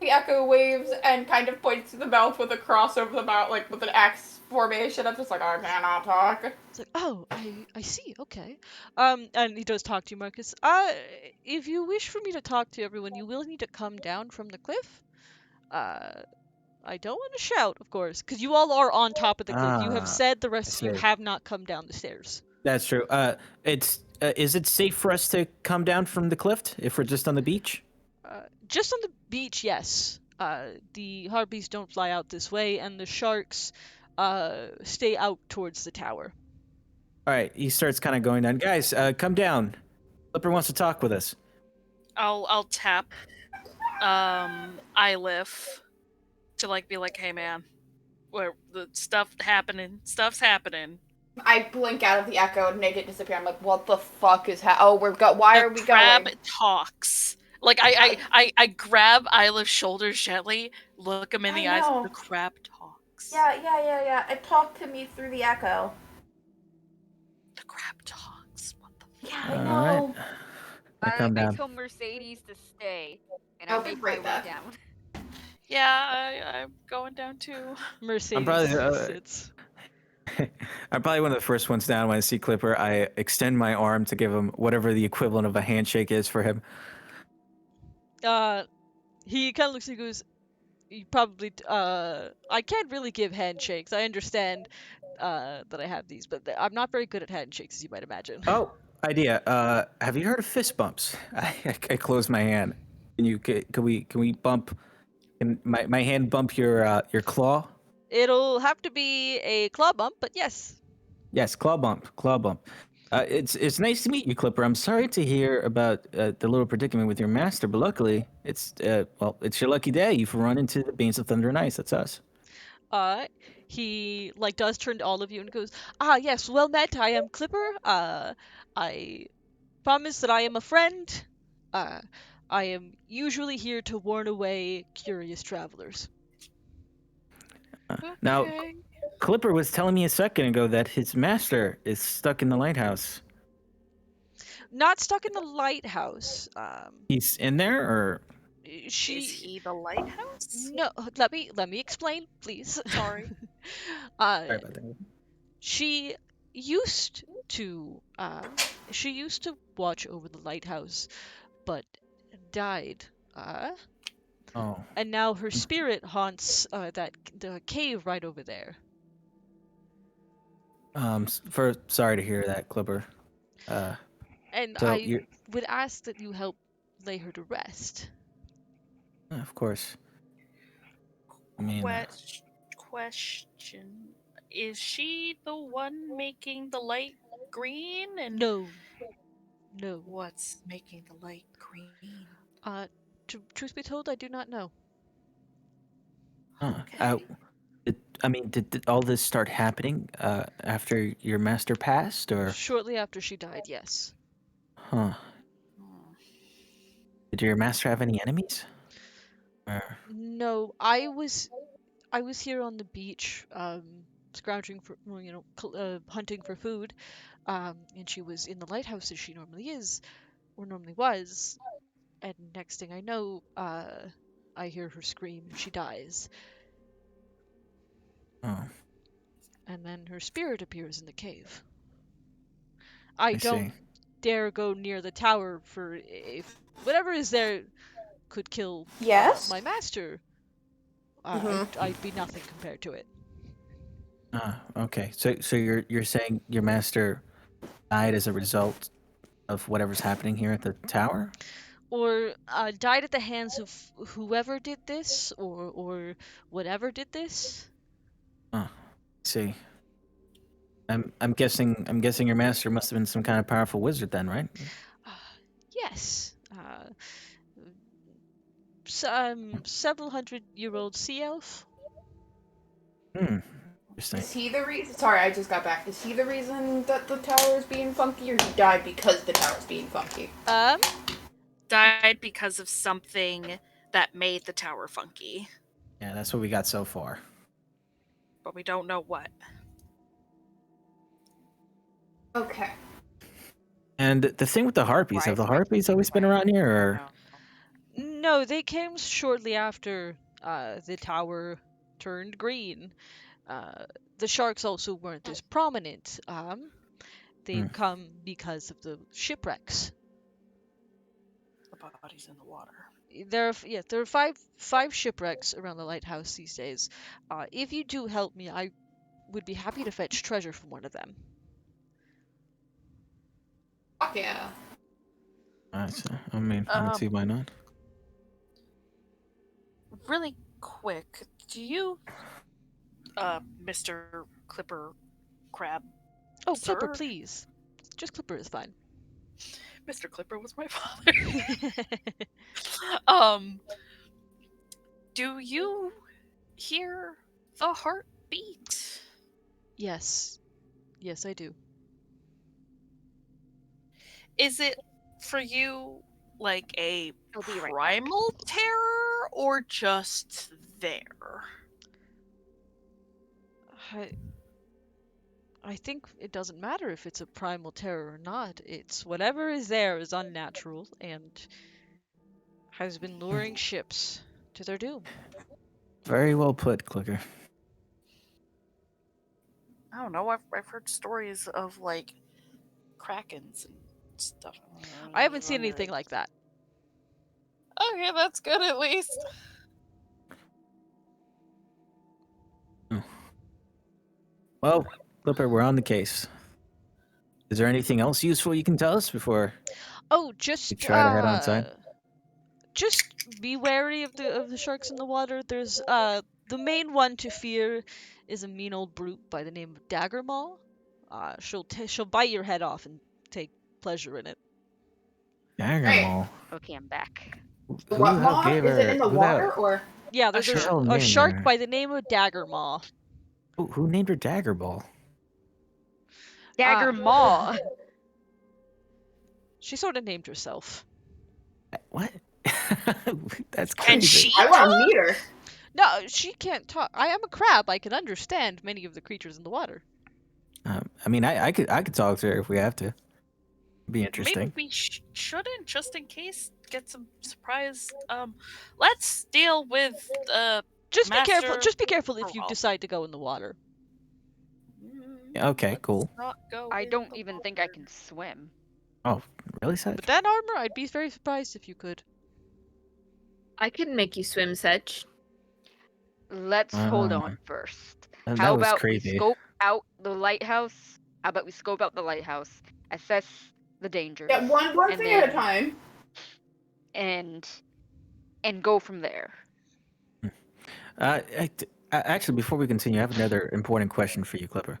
the echo waves and kind of points to the mouth with a cross over the mouth, like with an X formation. I'm just like, I cannot talk. It's like, oh, I see, okay. And he does talk to you, Marcus. If you wish for me to talk to everyone, you will need to come down from the cliff. I don't want to shout, of course, because you all are on top of the cliff. You have said the rest of you see. have not come down the stairs. That's true. Is it safe for us to come down from the cliff if we're just on the beach? Just on the beach, yes. The harpies don't fly out this way, and the sharks stay out towards the tower. All right. He starts kind of going down. Guys, come down. Clipper wants to talk with us. I'll tap Ilif to like be like, hey man, where the stuff's happening. I blink out of the echo and make it disappear. I'm like, what the fuck is why are we crab going? talks. Like I grab Ilif's shoulders gently, look him in the I eyes. know. The crab talks. Yeah. It talked to me through the echo. The crab talks. What the Yeah, I All know. right. I come I down. tell Mercedes to stay, and I'll I be make my right way back. down. Yeah, I'm going down too. Mercedes probably, sits. I'm probably one of the first ones down when I see Clipper. I extend my arm to give him whatever the equivalent of a handshake is for him. He kind of looks and goes, "You probably, I can't really give handshakes. I understand, that I have these, but I'm not very good at handshakes, as you might imagine." Oh, idea. Have you heard of fist bumps? I close my hand. Can we bump? Can my hand bump your claw? It'll have to be a claw bump, but yes. Yes, claw bump. It's nice to meet you, Clipper. I'm sorry to hear about the little predicament with your master, but luckily it's your lucky day. You've run into the Beams of Thunder and Ice. That's us. He like does turn to all of you and goes, yes, well met. I am Clipper. I promise that I am a friend. I am usually here to warn away curious travelers. Now, Okay. Clipper was telling me a second ago that his master is stuck in the lighthouse. Not stuck in the lighthouse. He's in there, or Is he the lighthouse? No, let me explain, please. Sorry. sorry about that. She used to watch over the lighthouse, but died. Oh, And now her spirit haunts the cave right over there. sorry to hear that, Clipper. And So I would ask that you help lay her to rest. of course. I mean, Question: is she the one making the light green? And No. what's making the light green? Truth be told, I do not know. Okay. did all this start happening after your master passed, or? Shortly after she died, yes. Huh. Hmm. Did your master have any enemies? No, I was here on the beach, scrounging for, well, hunting for food, and she was in the lighthouse as she normally is, or normally was, and next thing I know, I hear her scream and she dies, Oh, and then her spirit appears in the cave. I I don't see. dare go near the tower for if whatever is there could kill Yes. my master. I'd be nothing compared to it. Okay. So you're saying your master died as a result of whatever's happening here at the tower? Or died at the hands of whoever did this, or whatever did this. See. I'm guessing your master must have been some kind of powerful wizard then, right? Yes. Several hundred-year-old sea elf. Interesting. Is he the reason? Sorry, I just got back. Is he the reason that the tower is being funky, or he died because the tower is being funky? Died because of something that made the tower funky, Yeah, that's what we got so far. but we don't know what. Okay. And the thing with the harpies, have the harpies always been around here, or? No, they came shortly after the tower turned green. The sharks also weren't as prominent. They've come because of the shipwrecks. The bodies in the water. There are five shipwrecks around the lighthouse these days. If you do help me, I would be happy to fetch treasure from one of them. Fuck yeah. I mean, I don't see why not. Really quick, do you, Mr. Clipper Crab? Oh, Clipper, Sir? please. Just Clipper is fine. Mr. Clipper was my father. Do you hear the heartbeat? Yes. Yes, I do. Is it for you like a I'll be right back. primal terror or just there? I think it doesn't matter if it's a primal terror or not. It's whatever is there is unnatural and has been luring ships to their doom. Very well put, Clicker. I don't know. I've heard stories of like krakens and stuff. I haven't seen anything like that. Okay, that's good at least. Well, Clipper, we're on the case. Is there anything else useful you can tell us before Oh, just we try to head outside? Just be wary of the sharks in the water. There's the main one to fear is a mean old brute by the name of Daggermaw. She'll bite your head off and take pleasure in it. Daggermaw. Okay, I'm back. Who What the hell moth? gave Is it in the who water that- or? Yeah, there's hell a named shark her? by the name of Daggermaw. Who named her Daggerball? Daggermaw. She sort of named herself. What? That's Can crazy. she I want to meet her. No, she can't talk. I am a crab. I can understand many of the creatures in the water. I mean, I could talk to her if we have to. Be interesting. Maybe we shouldn't, just in case, get some surprise. Let's deal with Just be careful. Master Just be careful if you Orwell. decide to go in the water. Yeah, okay, cool. Not go I in don't the even think I water. can swim. Oh, really, Seth? With that armor, I'd be very surprised if you could. I can make you swim, Sedge. Let's hold Ah. on first. That How was about creepy. we scope out the lighthouse? How about we scope out the lighthouse, assess the dangers, Yeah, one and thing at a then- time. and go from there. Actually, before we continue, I have another important question for you, Clipper.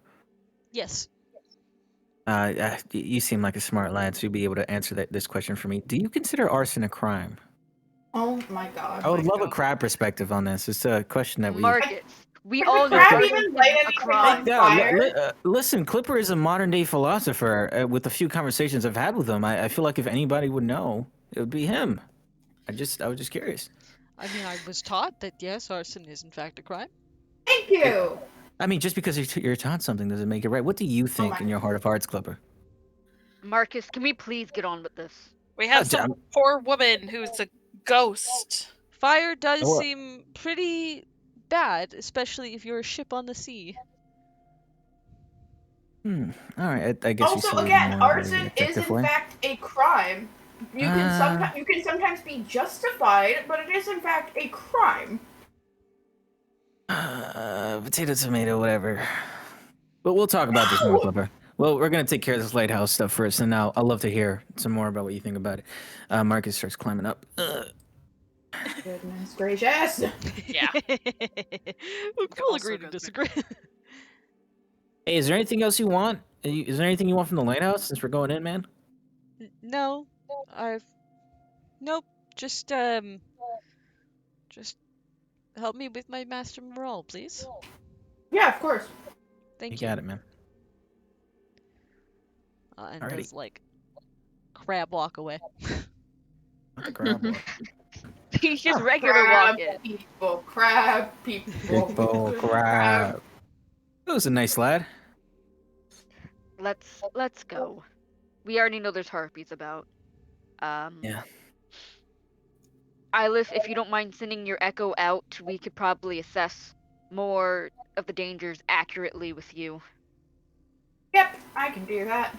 Yes. You seem like a smart lad, so you'll be able to answer this question for me. Do you consider arson a crime? Oh my god. I would love a crab perspective on this. It's a question that we. Marcus, we Does all the know crab arson even isn't light a anything crime. on Yeah, fire? listen, Clipper is a modern day philosopher. With the few conversations I've had with him, I feel like if anybody would know, it would be him. I was just curious. I mean, I was taught that yes, arson is in fact a crime. Thank you. I mean, just because you're taught something doesn't make it right. What do you think my- in your heart of hearts, Clipper? Marcus, can we please get on with this? We have Oh, some damn. poor woman who's a ghost. Fire does Oh, seem pretty bad, especially if you're a ship on the sea. All right. I guess you see Also, it again, more of a arson is objective in way. fact a crime. You can sometimes be justified, but it is in fact a crime. Potato, tomato, whatever. But we'll talk about this more, Clipper. Well, we're gonna take care of this lighthouse stuff first, and now I'd love to hear some more about what you think about it. Marcus starts climbing up. Goodness gracious. Yeah. We'll Also agree to good. disagree. Hey, is there anything else you want? Is there anything you want from the lighthouse since we're going in, man? No, nope. Just help me with my master morale, please. Yeah, of course. Thank You you. got it, man. And Alrighty. does like crab walk away. Not the crab walk. He's just Oh, regular Crab walking. people, crab people. Big crab. That was a nice lad. Let's go. We already know there's harpies about. Yeah. Ilif, if you don't mind sending your echo out, we could probably assess more of the dangers accurately with you. Yep, I can do that.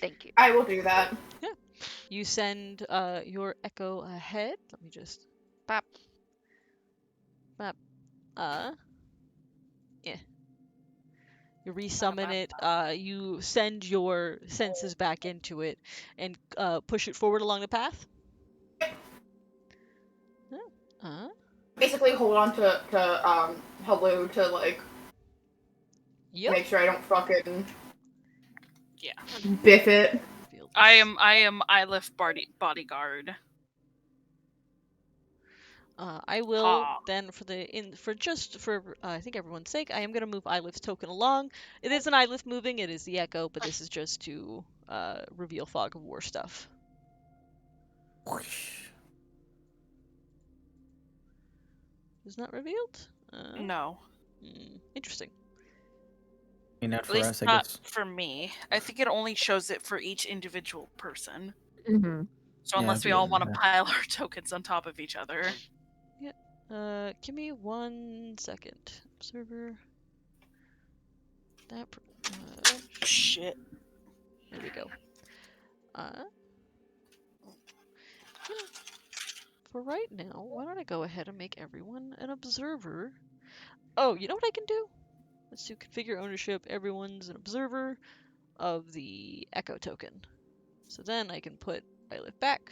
Thank you. I will do that. You send your echo ahead. Let me just bap. Yeah. You resummon it. You send your senses back into it and push it forward along the path. Basically, hold on to hello to like Yep. make sure I don't fucking Yeah. biff it. I am Ilif bodyguard. I will Ah. then for I think everyone's sake, I am gonna move Ilif's token along. It isn't Ilif moving, it is the echo, but this is just to reveal fog of war stuff. Is not revealed? No. Interesting. I mean, not At for least us, I not guess. for me. I think it only shows it for each individual person. Mm-hmm. So Yeah, unless we but, all want to pile our tokens on top of each other. Give me 1 second. Observer. That. Shit. There we go. For right now, why don't I go ahead and make everyone an observer? Oh, you know what I can do? Let's do configure ownership. Everyone's an observer of the echo token. So then I can put Ilif back.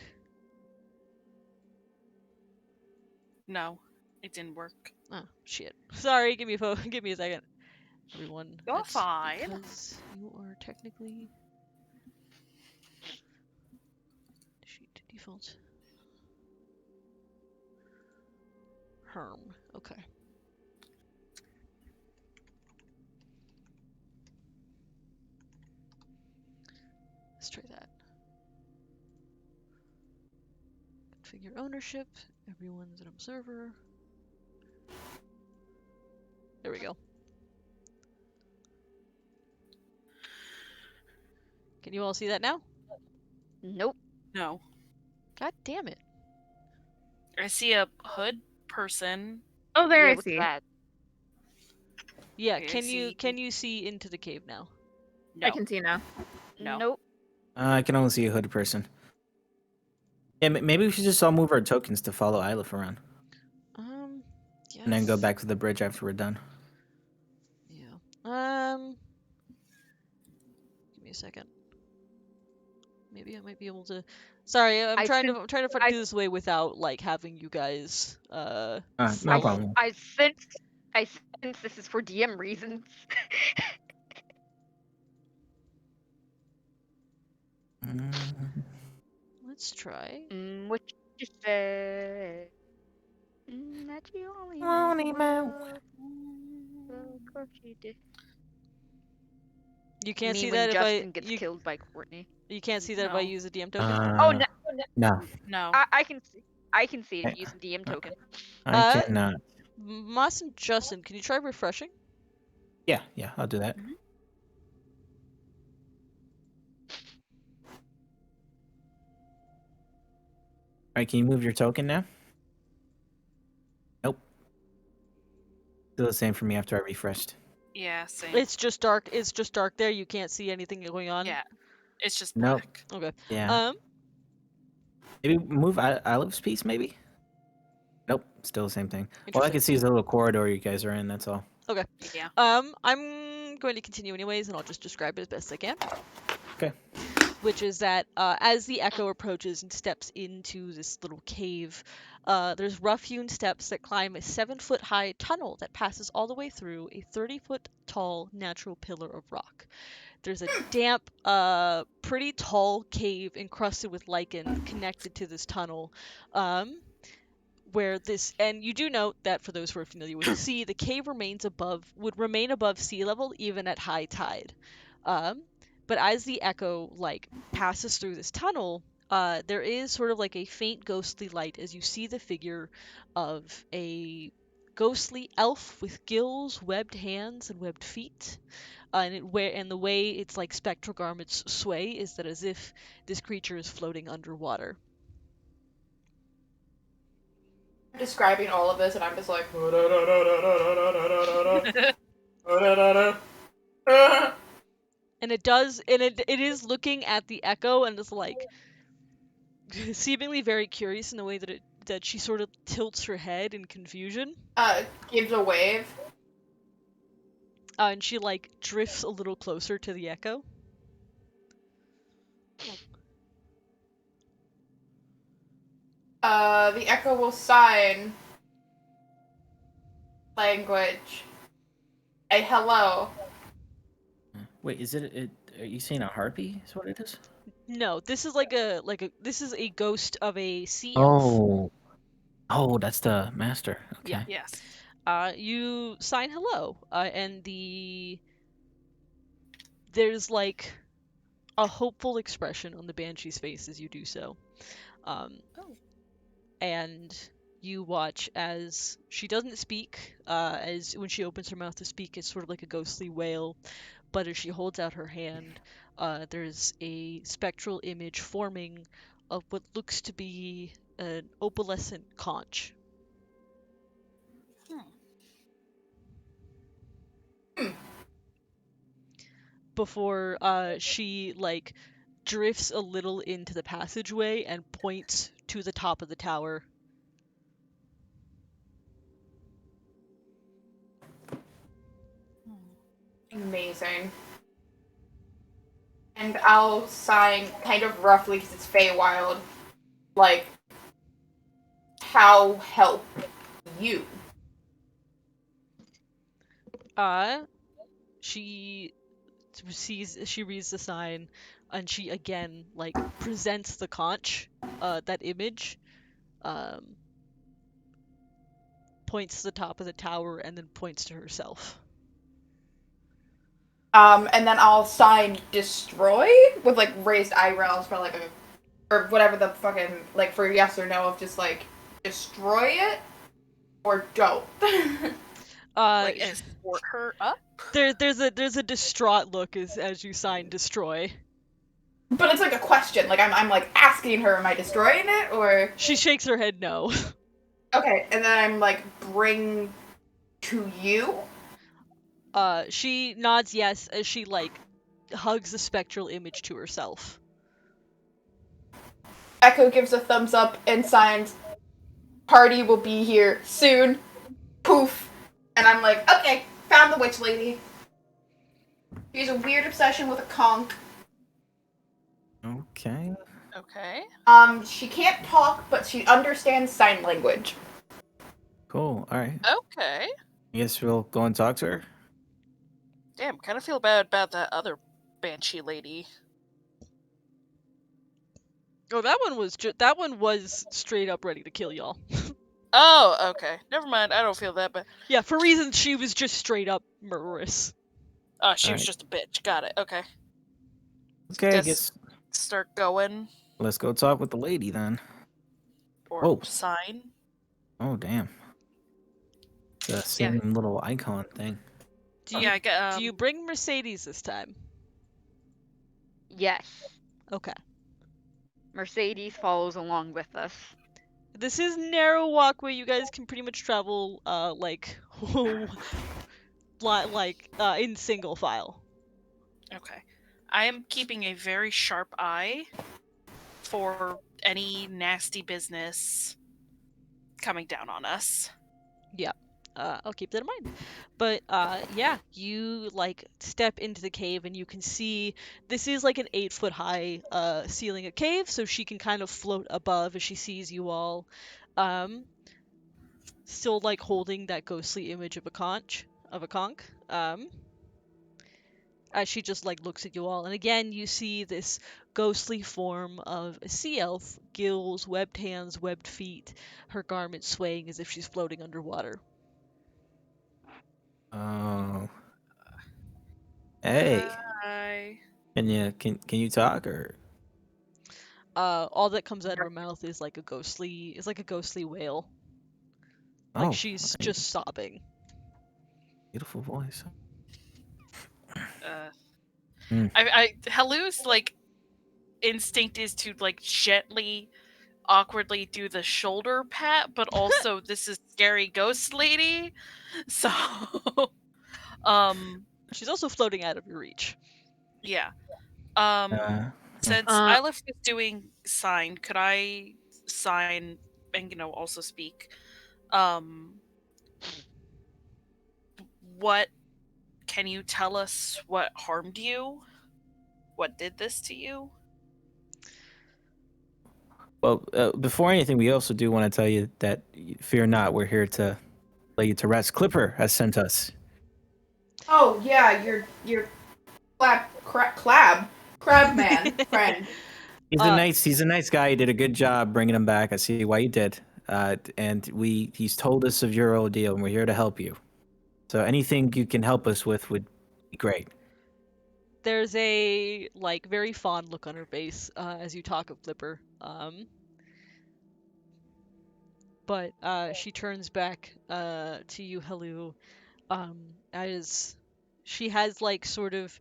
No, it didn't work. Oh shit! Sorry, give me a second. Everyone, You're that's fine. because you are technically sheet default. Herm. Okay. Let's try that. Configure ownership. Everyone's an observer. There we go. Can you all see that now? Nope. No. God damn it. I see a hood person. Oh, there Yeah, I what's see. that? Yeah, Okay, I can you see. see into the cave now? No. I can see now. No. Nope. I can only see a hooded person. Yeah, maybe we should just all move our tokens to follow Ilif around, Yes. and then go back to the bridge after we're done. Yeah. Give me a second. Maybe I might be able to. Sorry, I'm trying to do this way without like having you guys No follow. problem. I sense this is for DM reasons. Let's try. What you say? That you only Of course you did. You can't Me see when that if Justin gets killed by Courtney. You can't see that if I No. use a DM token. Oh no, No. No. I can see. I can see Okay. it using DM token. I cannot. Moss and Justin, can you try refreshing? Yeah, I'll do that. Mhm. All right, can you move your token now? Nope. Still the same for me after I refreshed. Yeah, same. It's just dark. It's just dark there. You can't see anything going on. Yeah, it's just Nope. black. Okay. Yeah. Maybe move Olive's piece, maybe? Nope, still the same thing. All I Interesting. can see is the little corridor you guys are in, that's all. Yeah. I'm going to continue anyways, and I'll just describe it as best I can. Okay. Which is that as the echo approaches and steps into this little cave, there's rough-hewn steps that climb a 7-foot-high tunnel that passes all the way through a 30-foot-tall natural pillar of rock. There's a damp, pretty tall cave encrusted with lichen connected to this tunnel. Where this, and you do note that for those who are familiar with the sea, the cave would remain above sea level even at high tide. But as the echo passes through this tunnel, there is sort of like a faint ghostly light as you see the figure of a ghostly elf with gills, webbed hands, and webbed feet. And the way its spectral garments sway is that as if this creature is floating underwater. Describing all of this, and I'm just like. And it is looking at the echo and is seemingly very curious in the way that she sort of tilts her head in confusion. Gives a wave. And she drifts a little closer to the echo. The echo will sign language. A hello. Wait, is it are you saying a harpy is what it is? No, this is this is a ghost of a sea elf. Oh, that's the master. Okay. Yeah. Yes. You sign hello, and there's a hopeful expression on the banshee's face as you do so. And you watch as she doesn't speak, as when she opens her mouth to speak, it's sort of like a ghostly wail, but as she holds out her hand, there's a spectral image forming of what looks to be an opalescent conch. Before she drifts a little into the passageway and points to the top of the tower. Amazing. And I'll sign kind of roughly because it's Feywild. How help you? She reads the sign, and she again presents the conch, that image, points to the top of the tower, and then points to herself. And then I'll sign destroy with raised eyebrows for or whatever the fucking for yes or no of just destroy it or don't. Escort her up. There's a distraught look as you sign destroy. But it's a question. I'm asking her, am I destroying it or? She shakes her head no. Okay, and then I'm bring to you. She nods yes as she hugs the spectral image to herself. Echo gives a thumbs up and signs, "Party will be here soon." Poof. And I'm okay, found the witch lady. She has a weird obsession with a conch. Okay. Okay. She can't talk, but she understands sign language. Cool. All right. Okay. I guess we'll go and talk to her. Damn, kind of feel bad about that other banshee lady. Oh, that one was straight up ready to kill y'all. Oh, okay. Never mind. I don't feel that bad. Yeah, for reasons she was just straight up murderous. Oh, she was Alright. just a bitch. Got it. Okay. Okay, I Just guess start going. let's go talk with the lady then. or Oh. sign. Oh, damn. The same little icon thing. Do you Yeah, I get, do you bring Mercedes this time? Yes. Okay. Mercedes follows along with us. This is narrow walkway. You guys can pretty much travel like in single file. Okay. I am keeping a very sharp eye for any nasty business coming down on us. Yeah. I'll keep that in mind. But yeah, you like step into the cave and you can see this is like an 8-foot high ceiling of cave, so she can kind of float above as she sees you all. Still like holding that ghostly image of a conch as she just like looks at you all, and again you see this ghostly form of a sea elf, gills, webbed hands, webbed feet, her garment swaying as if she's floating underwater. Oh. Hey, Hi. can you talk or? All that comes out of her mouth is like a ghostly wail. Like Oh, she's okay. just sobbing. Beautiful voice. Halu's like instinct is to like gently, awkwardly do the shoulder pat, but also this is scary ghost lady, so She's also floating out of your reach. yeah. Since Uh, Ilif is doing sign, could I sign and also speak? What can you tell us? What harmed you? What did this to you? Well, before anything, we also do want to tell you that fear not, we're here to lay you to rest. Clipper has sent us. Oh yeah, your crab man friend. He's a nice guy. He did a good job bringing him back. I see why you did. And he's told us of your ordeal, and we're here to help you. So anything you can help us with would be great. There's a like very fond look on her face as you talk of Flipper. But she turns back to you, Halu, as she has like sort of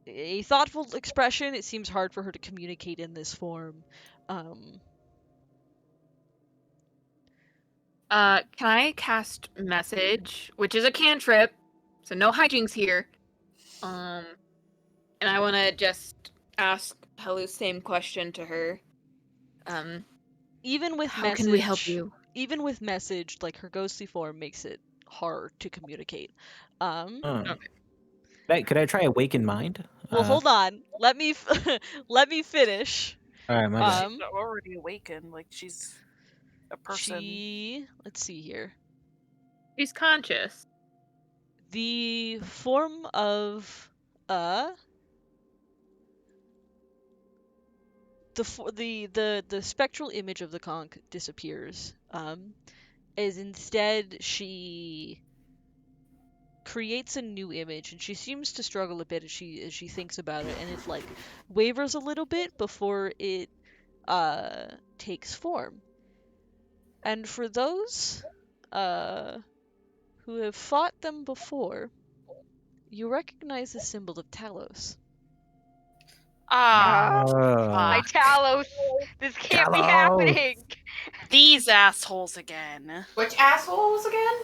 a thoughtful expression. It seems hard for her to communicate in this form. Can I cast message, which is a cantrip, so no hijinks here. And I want to just ask Hellu's same question to her. Even with How message, can we help you? Even with message, like her ghostly form makes it hard to communicate. Okay. Hey, could I try awaken mind? Well, hold on. Let me let me finish. All right, my bad. She's already awakened. Like she's a person. Let's see here. She's conscious. The form of the spectral image of the conch disappears. As instead she creates a new image, and she seems to struggle a bit as she thinks about it, and it like wavers a little bit before it takes form. And for those who have fought them before, you recognize the symbol of Talos. My Talos! This can't be Talos! happening! These assholes again. Which assholes again?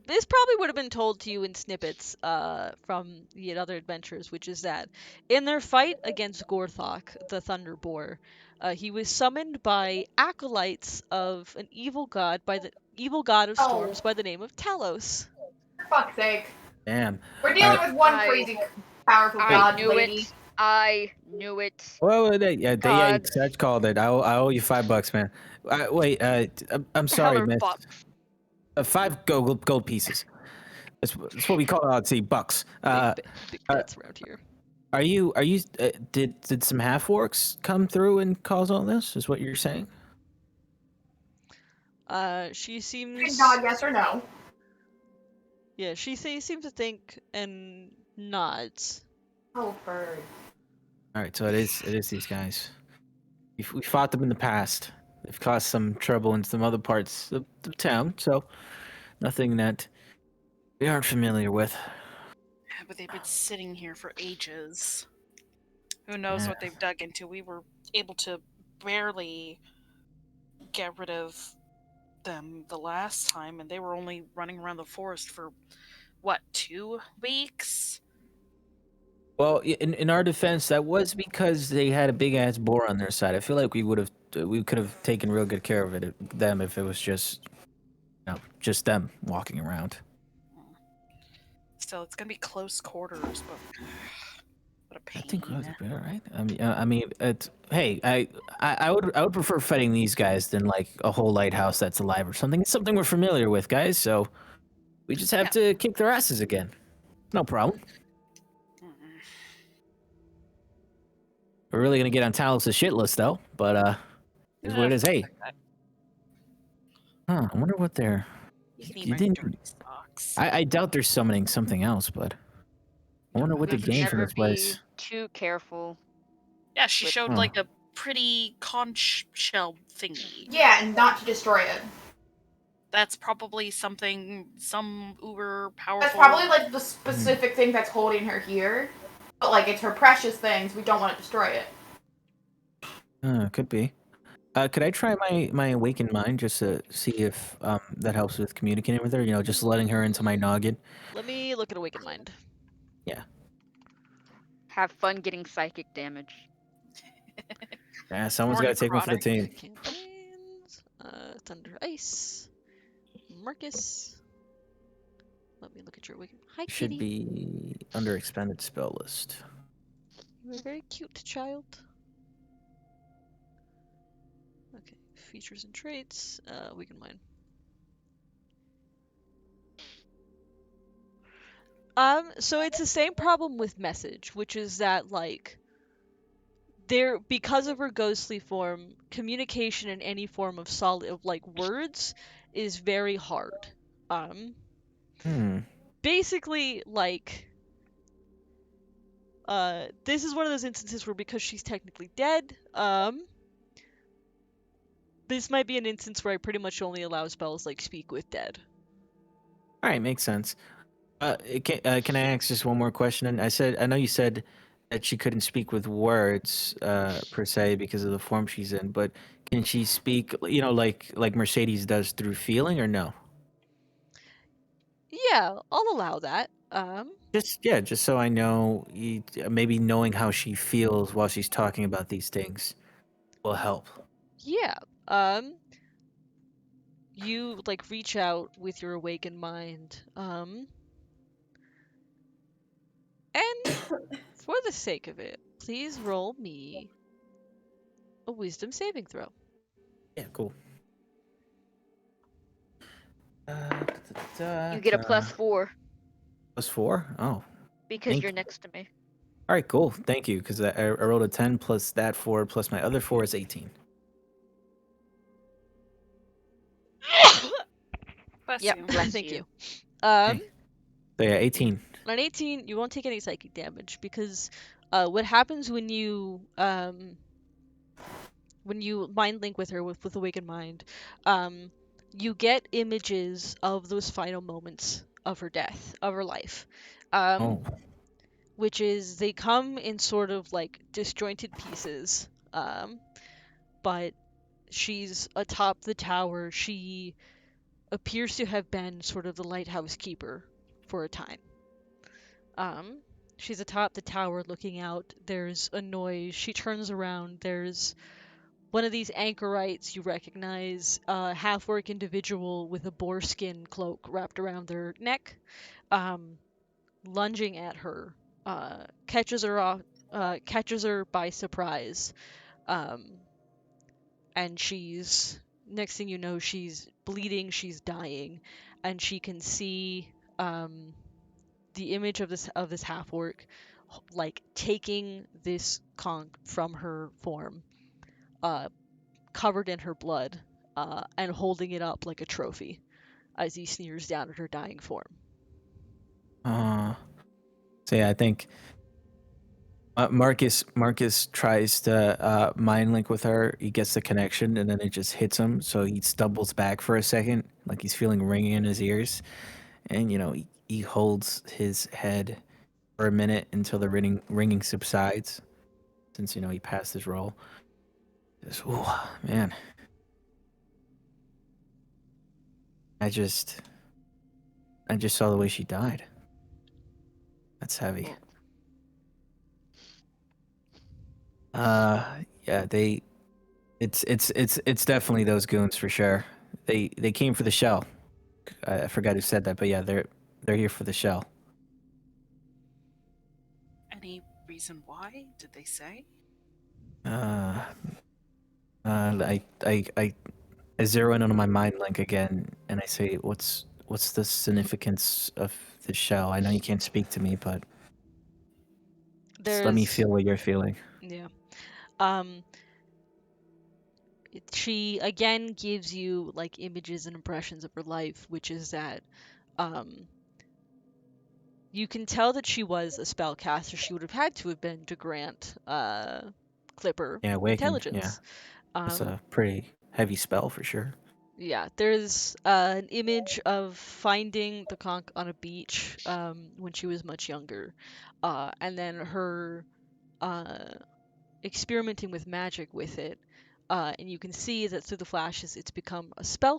This probably would have been told to you in snippets from the other adventures, which is that in their fight against Gorthok, the Thunder Boar, he was summoned by acolytes of an evil god of storms by the name of Talos. For fuck's sake. Damn. We're dealing with one crazy, powerful god lady. I knew it. Well, they such called it. I owe you $5, man. Wait, I'm sorry, miss. Bucks. 5 gold pieces. That's what we call it. See, bucks. Big bets around here. Are you? Did some half orcs come through and cause all this? Is what you're saying? She seems. Nod yes or no. Yeah, she seems to think and nods. Oh, bird. All right, so it is these guys. We fought them in the past. They've caused some trouble in some other parts of the town, so nothing that we aren't familiar with. But they've been sitting here for ages. Who knows Yeah. what they've dug into? We were able to barely get rid of them the last time, and they were only running around the forest for, what, 2 weeks? Well, in our defense, that was because they had a big ass boar on their side. I feel like we could have taken real good care of them if it was just, just them walking around. Still, it's gonna be close quarters, but what a I pain. think we'll be all right. I mean, I would prefer fighting these guys than like a whole lighthouse that's alive or something. It's something we're familiar with, guys. So we just have to kick their asses again. No problem. We're really gonna get on Talos' shit list though, but is what it is. Hey, I wonder what they're. You didn't- dirty socks. I doubt they're summoning something else, but I wonder what they You should gained from never this place. be too careful. Yeah, she With- showed Huh. like a pretty conch shell thingy. Yeah, and not to destroy it. That's probably something, some uber powerful. That's probably like the specific thing that's holding her here. But like it's her precious things. We don't want to destroy it. Could be. Could I try my awakened mind just to see if that helps with communicating with her? You know, just letting her into my noggin. Let me look at Awakened Mind. Have fun getting psychic damage. Yeah, someone's Or got to take one for the necrotic. team. Campaigns. Thunder Ice. Marcus. Let me look at your Awakened. Hi, Should kitty. be under expanded spell list. You are very cute, child. Okay, features and traits. Awakened Mind. So it's the same problem with message, which is that like because of her ghostly form, communication in any form of solid like words is very hard. Basically like this is one of those instances where because she's technically dead, this might be an instance where I pretty much only allow spells like Speak with Dead. All right, makes sense. Can I ask just one more question? And I know you said that she couldn't speak with words per se because of the form she's in, but can she speak? You know, like Mercedes does through feeling, or no? Yeah, I'll allow that. Just so I know, maybe knowing how she feels while she's talking about these things will help. Yeah. You like reach out with your awakened mind. And for the sake of it, please roll me a wisdom saving throw. Yeah, cool. You get a +4 +4? Oh. because thank you're you. next to me. All right, cool. Thank you, because I rolled a 10 plus that 4 plus my other 4 is 18. Bless Yep, you. bless Thank you. you. So yeah, 18. On 18, you won't take any psychic damage because what happens when you mind link with her with awakened mind, you get images of those final moments of her death, of her life. Oh. Which is they come in sort of like disjointed pieces. But she's atop the tower. She appears to have been sort of the lighthouse keeper for a time. She's atop the tower looking out. There's a noise. She turns around. There's one of these anchorites you recognize, a half-orc individual with a boar skin cloak wrapped around their neck, lunging at her, catches her by surprise, and she's, next thing you know, she's bleeding, she's dying, and she can see the image of this half-orc like taking this conch from her form, covered in her blood, and holding it up like a trophy as he sneers down at her dying form. So yeah, I think Marcus tries to mind link with her. He gets the connection, and then it just hits him. So he stumbles back for a second, like he's feeling ringing in his ears, and he holds his head for a minute until the ringing subsides, since he passed his roll. Just, oh man, I just saw the way she died. That's heavy. Yeah, it's definitely those goons for sure. They came for the shell. I forgot who said that, but yeah, they're here for the shell. Any reason why? Did they say? I zero in on my mind link again, and I say, what's the significance of the shell? I know you can't speak to me, but just let me feel what you're feeling. Yeah. She again gives you like images and impressions of her life, which is that you can tell that she was a spellcaster. She would have had to have been to grant Clipper Awakened. intelligence. Yeah, that's a pretty heavy spell for sure. Yeah, there's an image of finding the conch on a beach when she was much younger, and then her experimenting with magic with it. And you can see that through the flashes, it's become a spell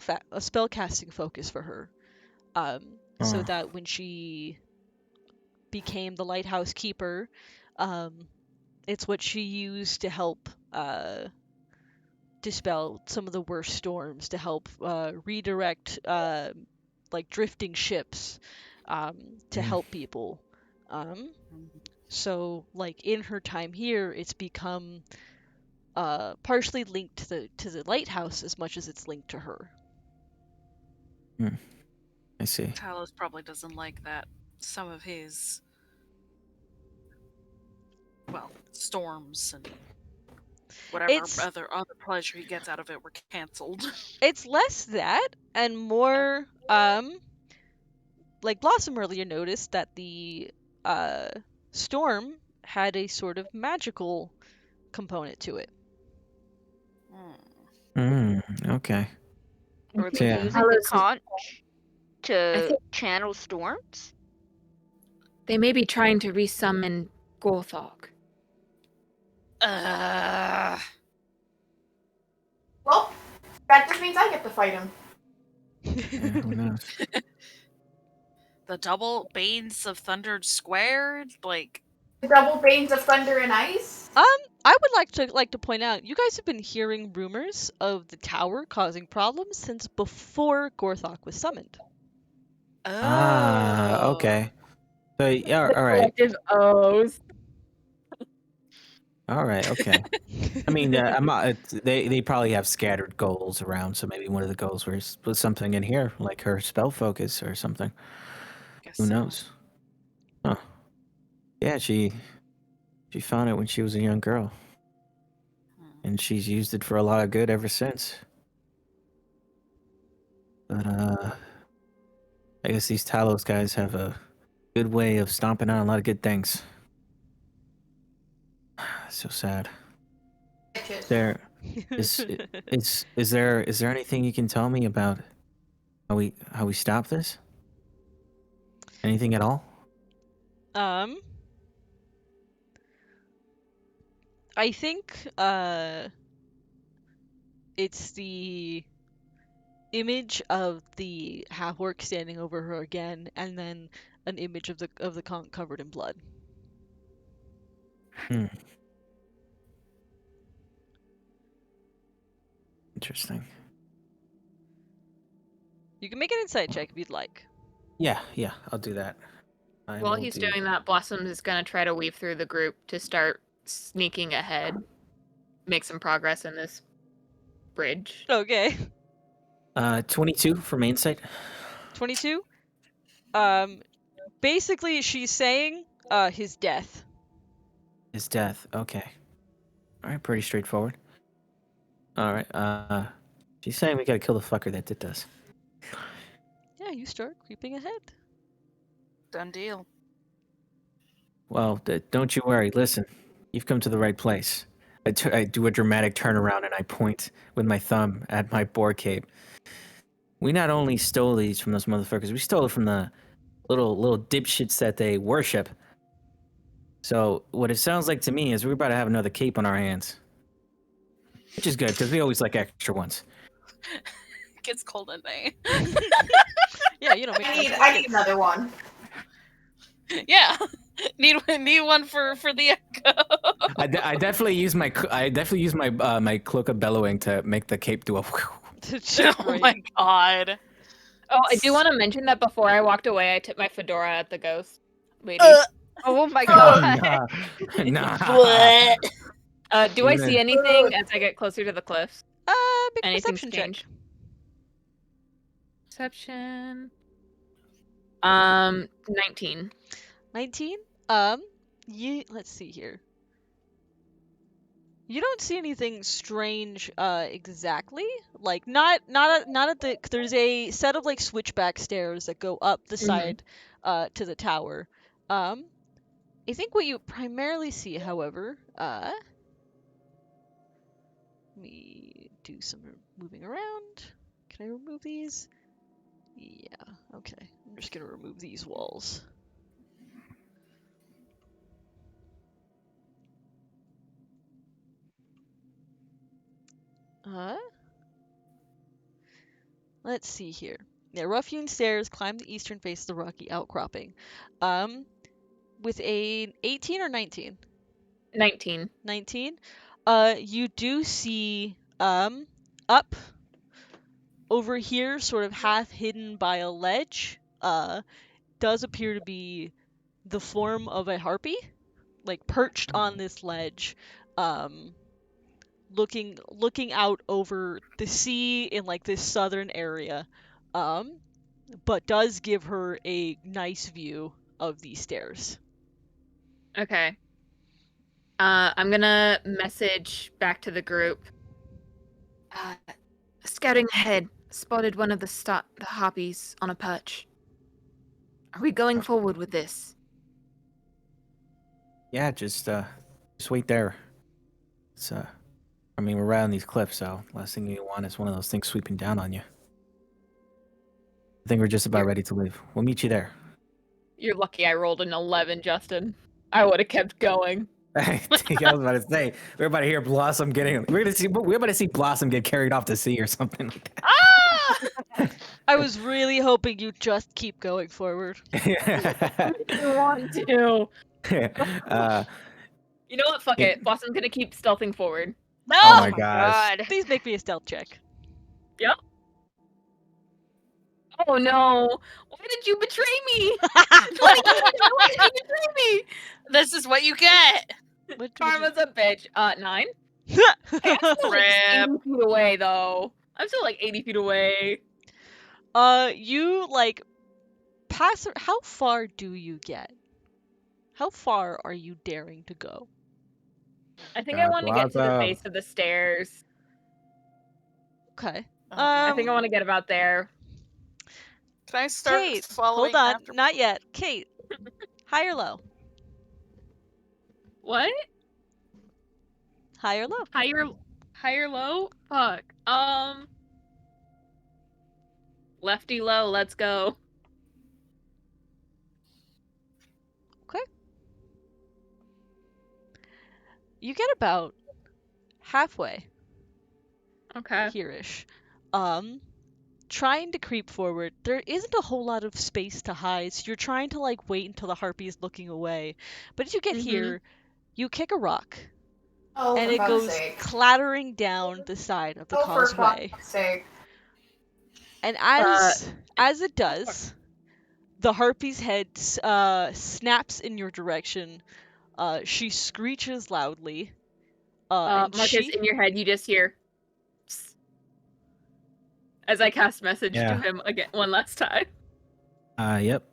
casting focus for her. So that when she became the lighthouse keeper, it's what she used to help dispel some of the worst storms, to help redirect like drifting ships, to help people. So like in her time here, it's become partially linked to the lighthouse as much as it's linked to her. I see. Talos probably doesn't like that some of his, storms and whatever other pleasure he gets out of it were canceled. It's less that and more like Blossom earlier noticed that the storm had a sort of magical component to it. Okay. Are they using the conch to channel storms? They may be trying to resummon Gorthok. Well, that just means I get to fight him. Who knows? The double Banes of Thunder squared, like The double Banes of Thunder and Ice. I would like to point out, you guys have been hearing rumors of the tower causing problems since before Gorthok was summoned. Okay. So yeah, all right. O's. All right, okay. I mean, I'm not, they probably have scattered goals around, so maybe one of the goals was something in here, like her spell focus or something. Who knows? Huh. Yeah, she found it when she was a young girl. And she's used it for a lot of good ever since. But, I guess these Talos guys have a good way of stomping out a lot of good things. So sad. Is there anything you can tell me about how we stop this? Anything at all? I think it's the image of the half-orc standing over her again, and then an image of the conch covered in blood. Interesting. You can make an insight check if you'd like. Yeah, I'll do that. While he's doing that, Blossom is going to try to weave through the group to start sneaking ahead. Make some progress in this bridge. Okay. 22 for main insight. 22? Basically, she's saying his death. His death, okay. Alright, pretty straightforward. Alright, she's saying we gotta kill the fucker that did this. Yeah, you start creeping ahead. Done deal. Well, don't you worry. Listen, You've come to the right place. I do a dramatic turnaround and I point with my thumb at my boar cape. We not only stole these from those motherfuckers, we stole it from the little dipshits that they worship. So what it sounds like to me is we're about to have another cape on our hands. Which is good, because we always like extra ones. It gets cold at night. Yeah, you know, make I need another one. Yeah. Need one for the echo. I definitely use my my cloak of bellowing to make the cape do a. Oh my god. Oh, I do want to mention that before I walked away, I tipped my fedora at the ghost lady. Oh my Oh, god. nah. Do I see anything as I get closer to the cliffs? Big Anything perception check. change? Perception. 19. 19. Let's see here. You don't see anything strange exactly. Like not at the there's a set of like switchback stairs that go up the side to the tower. I think what you primarily see, however, let me do some moving around. Can I remove these? Yeah, okay. I'm just gonna remove these walls. Let's see here. Yeah, rough-hewn stairs climb the eastern face of the rocky outcropping. With a 18 or 19? 19. 19. You do see up over here, sort of half hidden by a ledge, does appear to be the form of a harpy, like perched on this ledge, looking out over the sea in like this southern area, but does give her a nice view of these stairs. Okay. I'm gonna message back to the group. Scouting ahead, spotted one of the harpies on a perch. Are we going forward with this? Yeah, just wait there. It's I mean, we're right on these cliffs, so last thing you want is one of those things sweeping down on you. I think we're just about ready to leave. We'll meet you there. You're lucky I rolled an 11, Justin. I would have kept going. I was about to say we're about to hear Blossom getting. We're about to see Blossom get carried off to sea or something like that. Ah! I was really hoping you'd just keep going forward. I didn't want to. You know what? Fuck it. Blossom's gonna keep stealthing forward. No! Oh my gosh. Please make me a stealth check. Yep. Oh no! Why did you betray me? Why did you betray me? This is what you get. Karma's a bitch. 9. Hey, I'm still like 80 Rip. feet away though. I'm still like 80 feet away. You like pass. How far do you get? How far are you daring to go? I think I want to get to the Blossom. base of the stairs. Okay. I think I want to get about there. Can I start Kate, following hold on, after? not yet. Kate, high or low? What? High or low? Higher, low? Fuck. Lefty low, let's go. You get about halfway Okay. here-ish. Trying to creep forward. There isn't a whole lot of space to hide, so you're trying to like wait until the harpy is looking away. But as you get here, you kick a rock, Oh, and for it fuck's goes sake. clattering down the side of the Oh, for causeway. fuck's sake. And as it does, the harpy's head snaps in your direction. She screeches loudly. And Marcus, she... in your head, you just hear. "Psst," as I cast message Yeah. to him again one last time. Yep.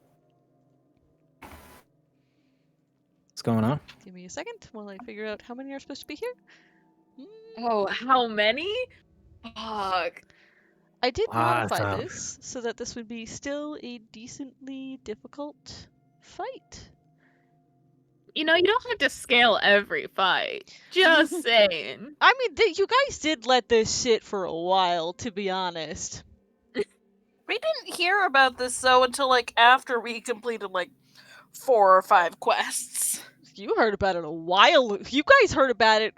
What's going on? Give me a second while I figure out how many are supposed to be here. Oh, how many? Fuck. I did modify Awesome. this so that this would be still a decently difficult fight. you don't have to scale every fight. Just saying. I mean, you guys did let this sit for a while, to be honest. We didn't hear about this though until like after we completed like 4 or 5 quests. You heard about it a while. You guys heard about it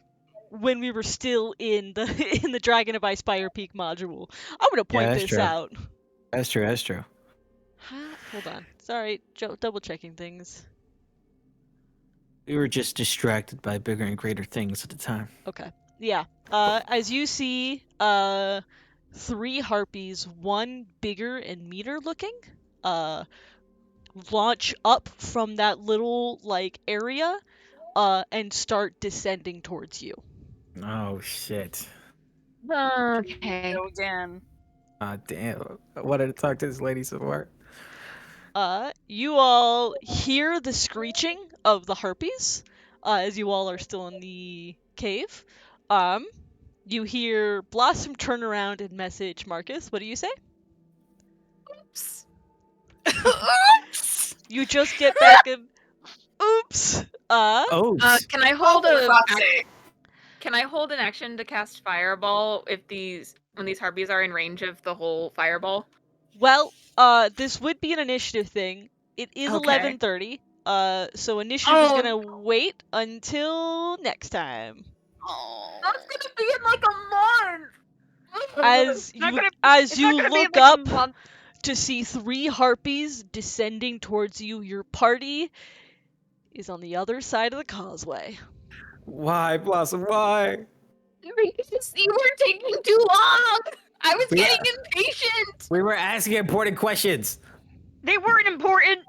when we were still in the in the Dragon of Ice Fire Peak module. I'm gonna point that's this true. out. That's true. That's true. Hold on. Sorry, double checking things. We were just distracted by bigger and greater things at the time. Okay. Yeah. As you see, 3 harpies, one bigger and meaner looking, launch up from that little like area, and start descending towards you. Oh shit. Okay. Go again. Damn. I wanted to talk to this lady some more. You all hear the screeching of the harpies, as you all are still in the cave. You hear Blossom turn around and message Marcus. What do you say? Oops. Oops! You just get back and oops. Oh. Can I hold Oh, for a fuck's sake. Can I hold an action to cast Fireball when these harpies are in range of the whole fireball? Well, this would be an initiative thing. It is Okay. 11:30. So initiative is Oh. gonna wait until next time. Oh. That's gonna be in like a month. As It's not you gonna- as It's you not gonna be look like a up month. to see 3 harpies descending towards you, your party is on the other side of the causeway. Why, Blossom? Why? Because you were taking too long. I was Yeah. getting impatient. We were asking important questions. They weren't important.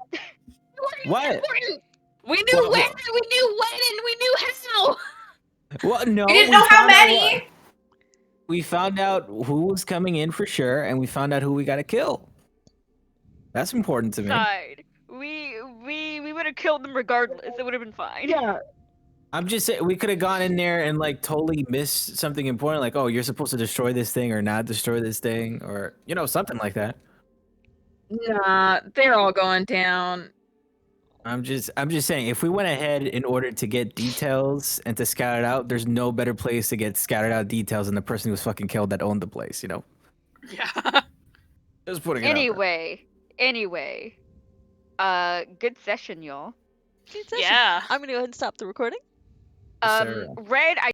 What? Important. We knew Well, where, we knew when, and we knew how. Well, no. We didn't know how found out many. what- We found out who was coming in for sure, and we found out who we got to kill. That's important to me. Side. We would have killed them regardless. It would have been fine. Yeah. I'm just saying we could have gone in there and like totally missed something important, like, oh, you're supposed to destroy this thing or not destroy this thing, or something like that. Nah, they're all going down. I'm just saying, if we went ahead in order to get details and to scout it out, there's no better place to get scouted out details than the person who was fucking killed that owned the place, Yeah. Just putting it out there. Anyway. Good session, y'all. Good session. Yeah. I'm gonna go ahead and stop the recording. Yes, sir. Red,